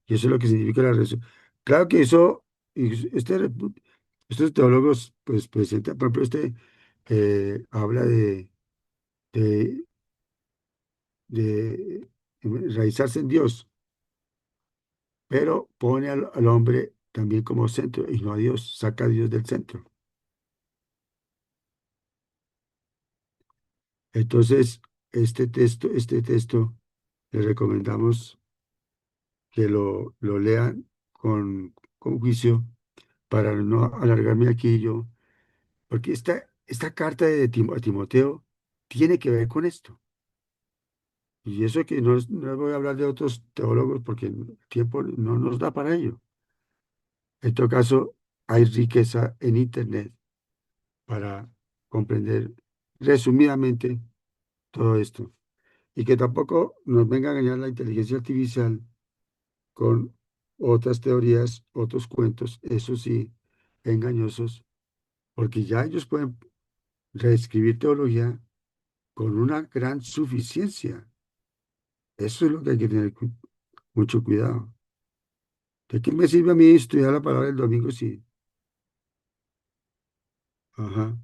Speaker 1: Y eso es lo que significa la resurrección. Claro que eso, y estos teólogos, pues presentan, por ejemplo, habla de, de enraizarse en Dios, pero pone al hombre también como centro y no a Dios, saca a Dios del centro. Entonces, este texto, les recomendamos que lo lean con con juicio para no alargarme aquí yo, porque esta carta de a Timoteo tiene que ver con esto. Y eso que no voy a hablar de otros teólogos porque el tiempo no nos da para ello. En todo caso, hay riqueza en Internet para comprender resumidamente todo esto. Y que tampoco nos venga a engañar la inteligencia artificial con otras teorías, otros cuentos, eso sí, engañosos, porque ya ellos pueden reescribir teología con una gran suficiencia. Eso es lo que hay que tener mucho cuidado. ¿De qué me sirve a mí estudiar la palabra el domingo ajá,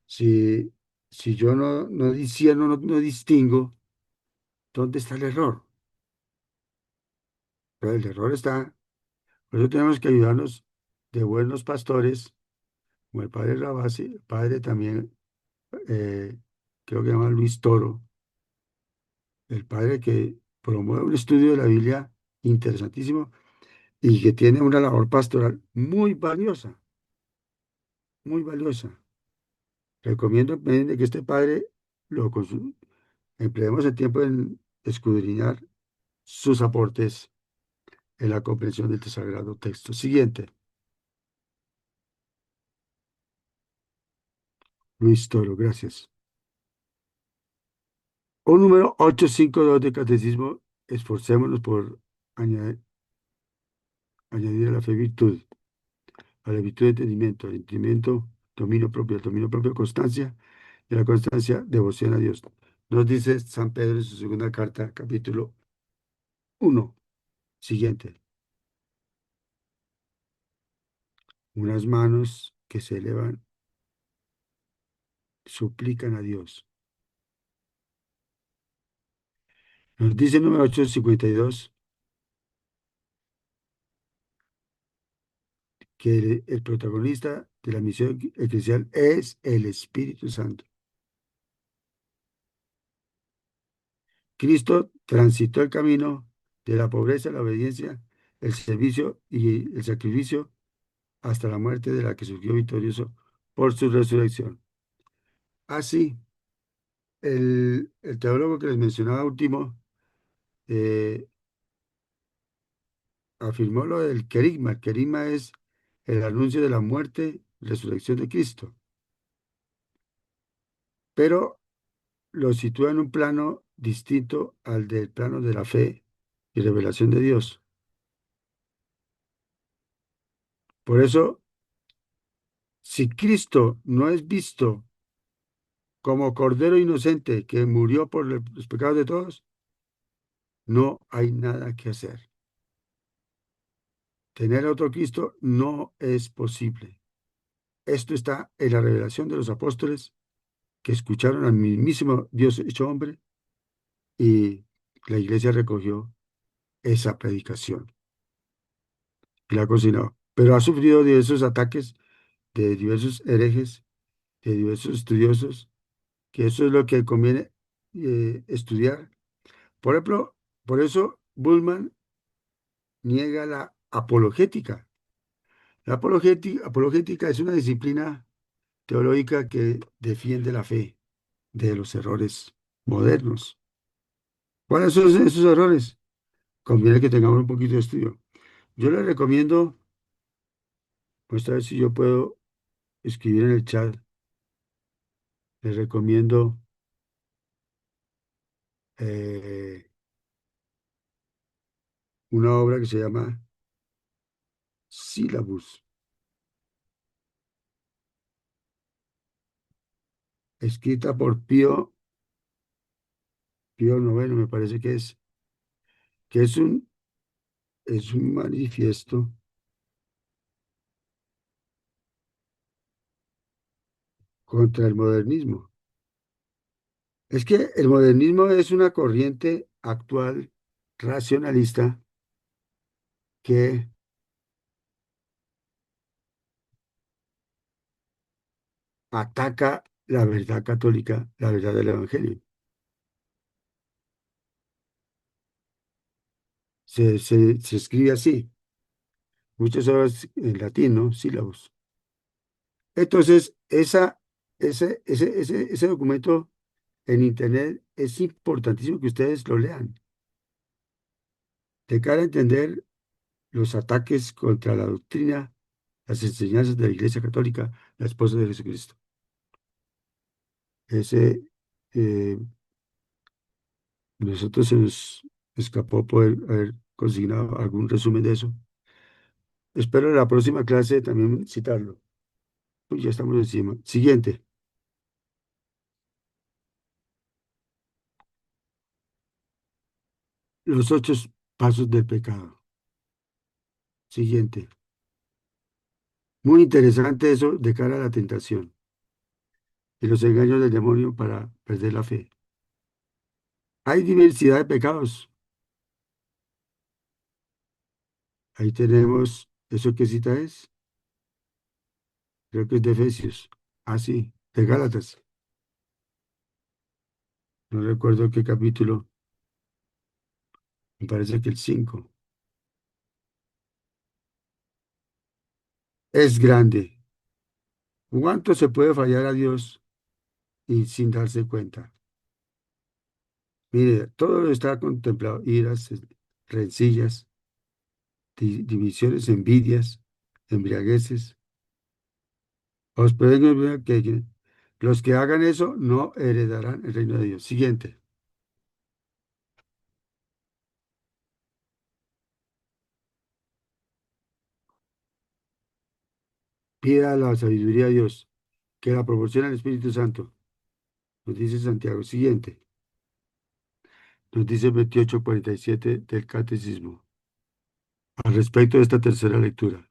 Speaker 1: si, si yo no discierno, no distingo, ¿dónde está el error? Pero el error está, por eso tenemos que ayudarnos de buenos pastores, como el padre Rabasi, el padre también, eh, creo que se llama Luis Toro, el padre que promueve un estudio de la Biblia interesantísimo y que tiene una labor pastoral muy valiosa, muy valiosa. Recomiendo que este padre empleemos el tiempo en escudriñar sus aportes en la comprensión del sagrado texto. Siguiente, Luis Toro, gracias. O número 852 de Catecismo, esforcémonos por añadir a la fe virtud, a la virtud de entendimiento, al entendimiento, dominio propio, al dominio propio, constancia, y a la constancia, devoción a Dios. Nos dice San Pedro en su segunda carta, capítulo 1. Siguiente, unas manos que se elevan, suplican a Dios. Nos dice el número 852 que el protagonista de la misión eclesial es el Espíritu Santo. Cristo transitó el camino de la pobreza, la obediencia, el servicio y el sacrificio hasta la muerte de la que surgió victorioso por su resurrección. Así, el teólogo que les mencionaba último eh, afirmó lo del querigma. El querigma es el anuncio de la muerte, resurrección de Cristo, pero lo sitúa en un plano distinto al del plano de la fe y revelación de Dios. Por eso, si Cristo no es visto como Cordero inocente que murió por los pecados de todos, no hay nada que hacer. Tener a otro Cristo no es posible. Esto está en la revelación de los apóstoles que escucharon al mismísimo Dios hecho hombre y la iglesia recogió esa predicación y la cocinó. Pero ha sufrido diversos ataques de diversos herejes, de diversos estudiosos, que eso es lo que conviene estudiar. Por ejemplo, por eso Bullman niega la apologética. La apologética es una disciplina teológica que defiende la fe de los errores modernos. ¿Cuáles son esos errores? Conviene que tengamos un poquito de estudio. Yo les recomiendo, pues a ver si yo puedo escribir en el chat, les recomiendo eh, una obra que se llama Syllabus, escrita por Pío noveno, me parece que es un manifiesto contra el modernismo. Es que el modernismo es una corriente actual racionalista que ataca la verdad católica, la verdad del Evangelio. Se escribe así, muchas horas en latín, ¿no? Sílabos. Entonces, ese documento en Internet es importantísimo que ustedes lo lean, de cara a entender los ataques contra la doctrina, las enseñanzas de la Iglesia Católica, la esposa de Jesucristo. Ese, eh, nosotros se nos escapó poder haber consignado algún resumen de eso. Espero en la próxima clase también citarlo. Uy, ya estamos encima. Siguiente, los 8 pasos del pecado. Siguiente. Muy interesante eso de cara a la tentación y los engaños del demonio para perder la fe. Hay diversidad de pecados. Ahí tenemos, ¿eso qué cita es? Creo que es de Efesios. Ah, sí, de Gálatas. No recuerdo qué capítulo. Me parece que el 5. Es grande. ¿Cuánto se puede fallar a Dios y sin darse cuenta? Mire, todo está contemplado. Iras, rencillas, divisiones, envidias, embriagueces. Os prevengo que los que hagan eso no heredarán el reino de Dios. Siguiente. Pida la sabiduría a Dios, que la proporciona el Espíritu Santo. Nos dice Santiago. Siguiente. Nos dice 28:47 del Catecismo. Al respecto de esta tercera lectura.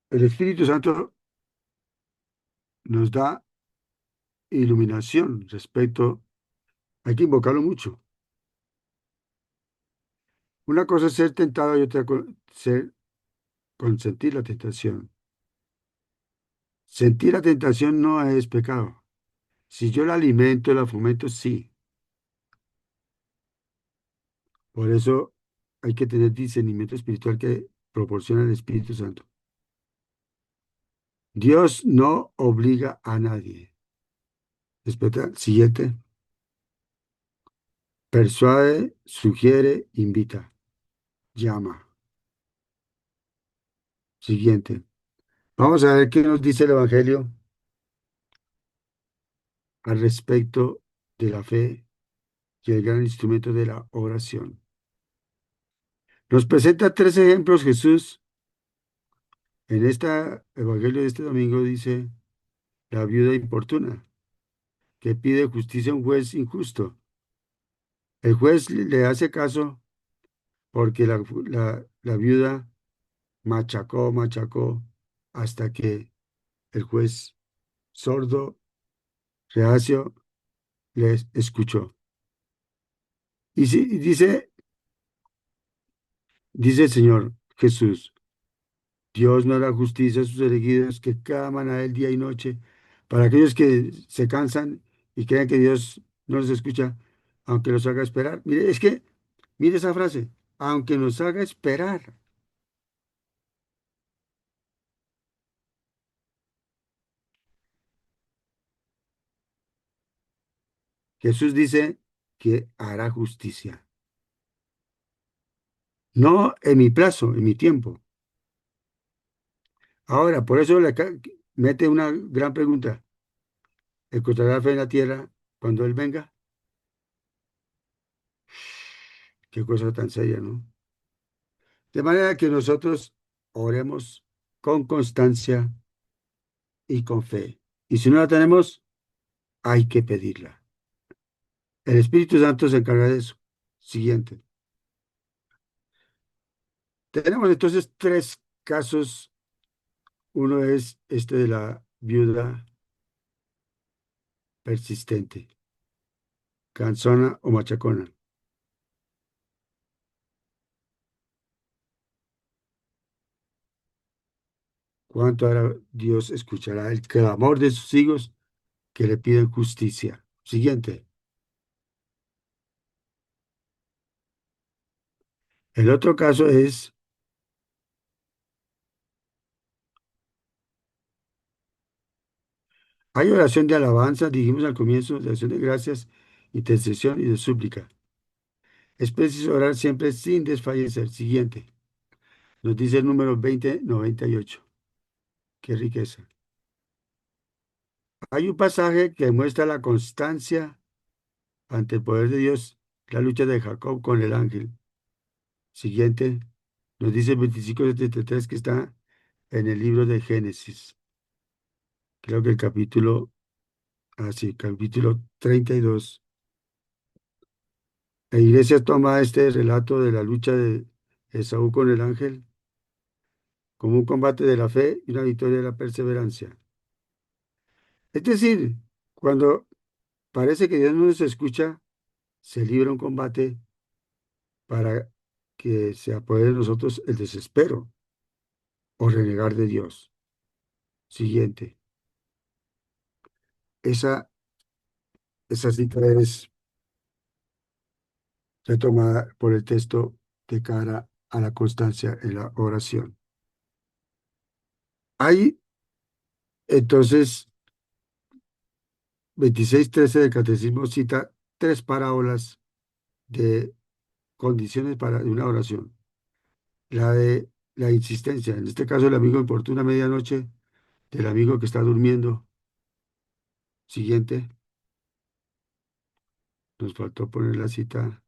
Speaker 1: El Espíritu Santo nos da iluminación respecto, hay que invocarlo mucho. Una cosa es ser tentado y otra ser consentir la tentación. Sentir la tentación no es pecado. Si yo la alimento, la fomento, sí. Por eso hay que tener discernimiento espiritual que proporciona el Espíritu Santo. Dios no obliga a nadie. Respeta. Siguiente. Persuade, sugiere, invita, llama. Siguiente. Vamos a ver qué nos dice el Evangelio al respecto de la fe y el gran instrumento de la oración. Nos presenta 3 ejemplos Jesús. En este Evangelio de este domingo dice la viuda importuna, que pide justicia a un juez injusto. El juez le hace caso porque la viuda machacó, machacó, hasta que el juez sordo, reacio, les escuchó. Y dice el Señor Jesús, Dios no hará justicia a sus elegidos que claman a Él día y noche. Para aquellos que se cansan y creen que Dios no los escucha, aunque los haga esperar. Mire, mire esa frase, aunque nos haga esperar. Jesús dice que hará justicia. No en mi plazo, en mi tiempo. Ahora, por eso mete una gran pregunta. ¿Encontrará fe en la tierra cuando Él venga? Qué cosa tan seria, ¿no? De manera que nosotros oremos con constancia y con fe. Y si no la tenemos, hay que pedirla. El Espíritu Santo se encarga de eso. Siguiente. Tenemos entonces 3 casos. Uno es este de la viuda persistente, cansona o machacona. ¿Cuánto ahora Dios escuchará el clamor de sus hijos que le piden justicia? Siguiente. El otro caso es, hay oración de alabanza, dijimos al comienzo, de acción de gracias, intercesión y de súplica. Es preciso orar siempre sin desfallecer. Siguiente. Nos dice el número 2098. Qué riqueza. Hay un pasaje que muestra la constancia ante el poder de Dios, la lucha de Jacob con el ángel. Siguiente. Nos dice el 2573 que está en el libro de Génesis. Creo que el capítulo, capítulo 32. La iglesia toma este relato de la lucha de Esaú con el ángel como un combate de la fe y una victoria de la perseverancia. Es decir, cuando parece que Dios no nos escucha, se libra un combate para que se apodere de nosotros el desespero o renegar de Dios. Siguiente. Esa, esa cita es retomada por el texto de cara a la constancia en la oración. Hay entonces 26:13 del Catecismo cita tres parábolas de condiciones para una oración. La de la insistencia, en este caso el amigo importuna a medianoche, del amigo que está durmiendo. Siguiente, nos faltó poner la cita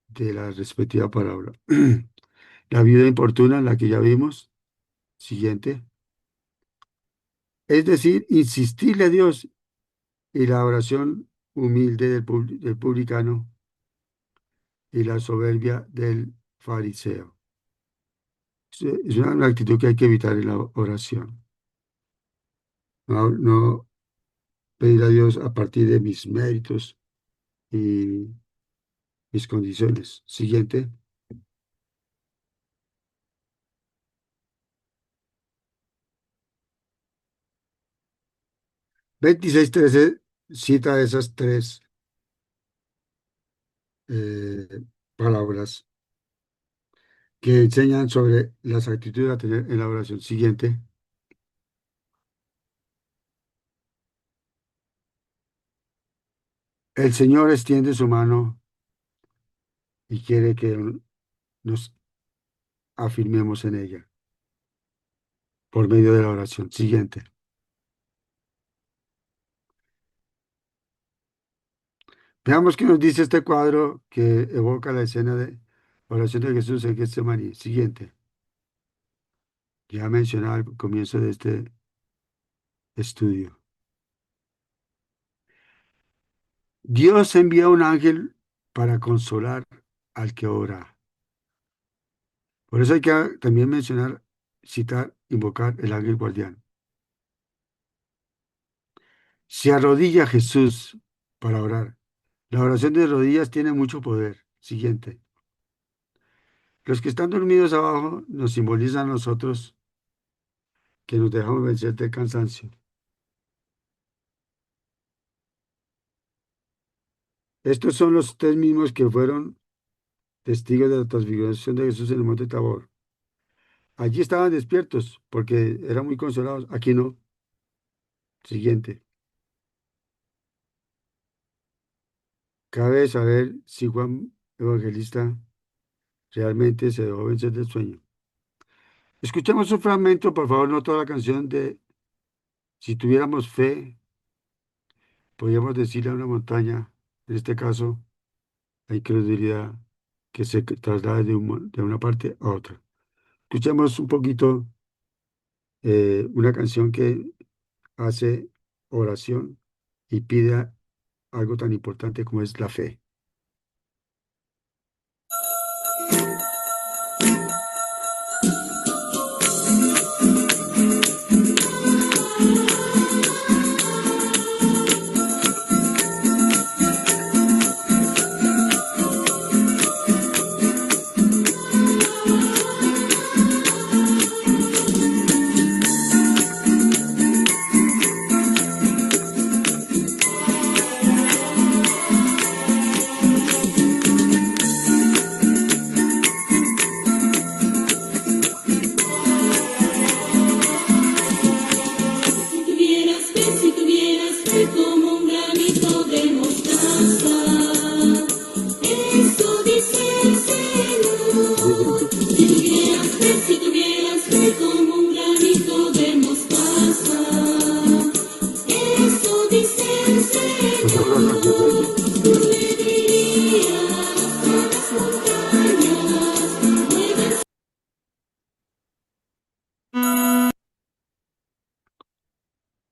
Speaker 1: de la respectiva parábola. La viuda importuna, la que ya vimos. Siguiente, es decir, insistirle a Dios y la oración humilde del publicano y la soberbia del fariseo. Es una actitud que hay que evitar en la oración. No, no pedir a Dios a partir de mis méritos y mis condiciones. Siguiente. 26:13 cita esas tres eh, palabras que enseñan sobre las actitudes a tener en la oración. Siguiente. El Señor extiende su mano y quiere que nos afirmemos en ella por medio de la oración. Siguiente. Veamos qué nos dice este cuadro que evoca la escena de oración de Jesús en Getsemaní. Siguiente. Ya mencionaba al comienzo de este estudio. Dios envía un ángel para consolar al que ora. Por eso hay que también mencionar, citar, invocar el ángel guardián. Se arrodilla Jesús para orar. La oración de rodillas tiene mucho poder. Siguiente. Los que están dormidos abajo nos simbolizan a nosotros que nos dejamos vencer del cansancio. Estos son los tres mismos que fueron testigos de la transfiguración de Jesús en el monte Tabor. Allí estaban despiertos porque eran muy consolados. Aquí no. Siguiente. Cabe saber si Juan Evangelista realmente se dejó vencer del sueño. Escuchemos un fragmento, por favor, no toda la canción de Si tuviéramos fe, podríamos decirle a una montaña, en este caso, la incredulidad, que se traslade de una parte a otra. Escuchemos un poquito una canción que hace oración y pide algo tan importante como es la fe.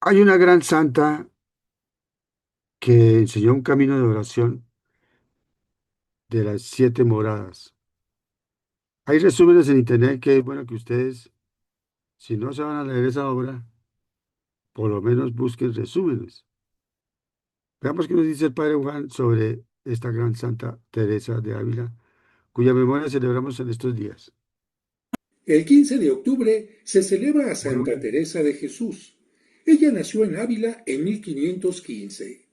Speaker 1: Hay una gran santa que enseñó un camino de oración de las 7 moradas. Hay resúmenes en internet que es bueno que ustedes, si no se van a leer esa obra, por lo menos busquen resúmenes. Veamos qué nos dice el Padre Juan sobre esta gran Santa Teresa de Ávila, cuya memoria celebramos en estos días.
Speaker 3: El 15 de octubre se celebra a
Speaker 1: Bueno,
Speaker 3: Santa Teresa de Jesús. Ella nació en Ávila en 1515.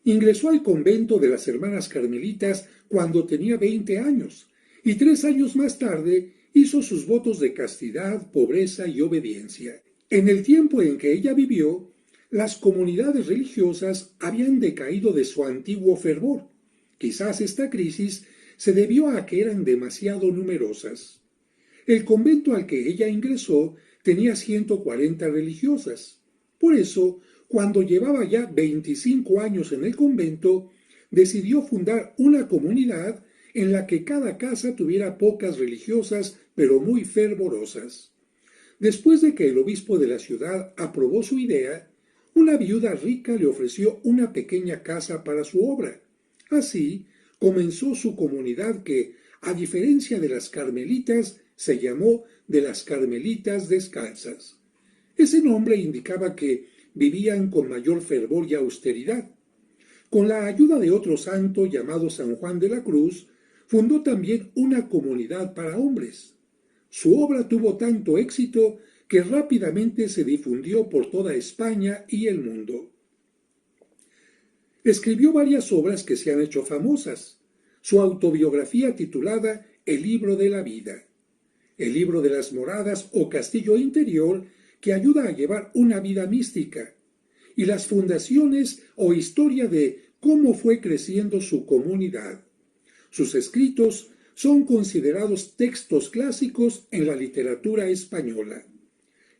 Speaker 3: Ingresó al convento de las Hermanas Carmelitas cuando tenía 20 años y 3 años más tarde hizo sus votos de castidad, pobreza y obediencia. En el tiempo en que ella vivió, las comunidades religiosas habían decaído de su antiguo fervor. Quizás esta crisis se debió a que eran demasiado numerosas. El convento al que ella ingresó tenía 140 religiosas. Por eso, cuando llevaba ya 25 años en el convento, decidió fundar una comunidad en la que cada casa tuviera pocas religiosas, pero muy fervorosas. Después de que el obispo de la ciudad aprobó su idea, una viuda rica le ofreció una pequeña casa para su obra. Así comenzó su comunidad que, a diferencia de las carmelitas, se llamó de las Carmelitas Descalzas. Ese nombre indicaba que vivían con mayor fervor y austeridad. Con la ayuda de otro santo llamado San Juan de la Cruz, fundó también una comunidad para hombres. Su obra tuvo tanto éxito que rápidamente se difundió por toda España y el mundo. Escribió varias obras que se han hecho famosas. Su autobiografía titulada El libro de la vida, el libro de las moradas o castillo interior que ayuda a llevar una vida mística, y las fundaciones o historia de cómo fue creciendo su comunidad. Sus escritos son considerados textos clásicos en la literatura española.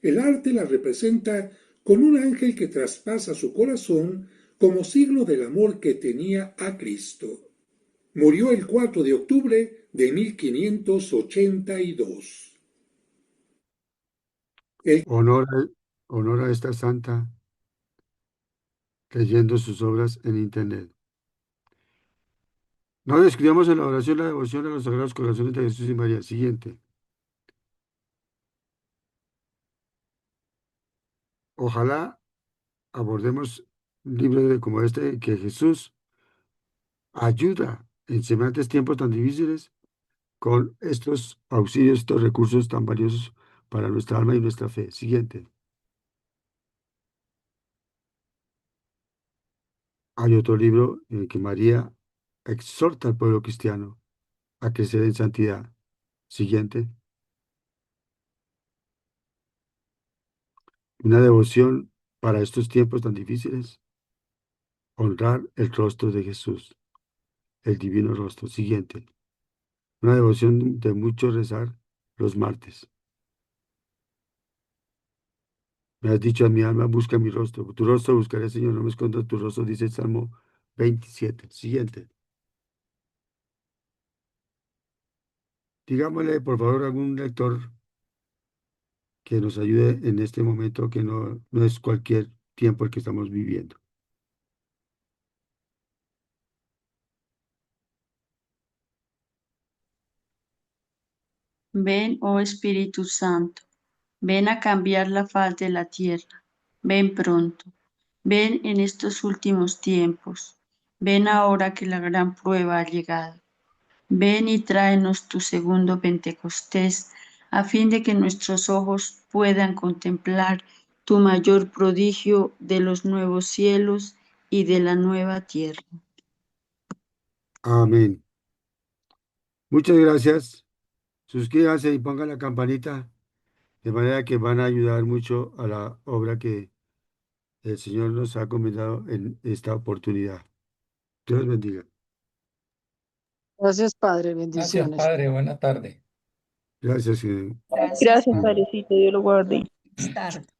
Speaker 3: El arte la representa con un ángel que traspasa su corazón como signo del amor que tenía a Cristo. Murió el 4 de octubre de 1582. El
Speaker 1: honor honor a esta santa leyendo sus obras en internet. No describamos en la oración la devoción a los sagrados corazones de Jesús y María. Siguiente. Ojalá abordemos un libro como este, que Jesús ayuda en semejantes tiempos tan difíciles con estos auxilios, estos recursos tan valiosos para nuestra alma y nuestra fe. Siguiente. Hay otro libro en el que María exhorta al pueblo cristiano a crecer en santidad. Siguiente. Una devoción para estos tiempos tan difíciles. Honrar el rostro de Jesús, el divino rostro. Siguiente. Una devoción de mucho rezar los martes. Me has dicho a mi alma, busca mi rostro. Tu rostro buscaré, Señor, no me escondas tu rostro, dice el Salmo 27. Siguiente. Digámosle, por favor, a algún lector que nos ayude en este momento que no es cualquier tiempo el que estamos viviendo.
Speaker 2: Ven, oh Espíritu Santo, ven a cambiar la faz de la tierra. Ven pronto. Ven en estos últimos tiempos. Ven ahora que la gran prueba ha llegado. Ven y tráenos tu segundo Pentecostés, a fin de que nuestros ojos puedan contemplar tu mayor prodigio de los nuevos cielos y de la nueva tierra.
Speaker 1: Amén. Muchas gracias. Suscríbanse y pongan la campanita de manera que van a ayudar mucho a la obra que el Señor nos ha encomendado en esta oportunidad. Dios los bendiga.
Speaker 4: Gracias, Padre.
Speaker 5: Gracias,
Speaker 4: Bendiciones.
Speaker 5: Padre. Buena tarde.
Speaker 1: Gracias.
Speaker 2: Gracias,
Speaker 6: Gracias,
Speaker 2: Padre.
Speaker 6: Padrecito, Dios lo guarde.
Speaker 7: Buenas tardes.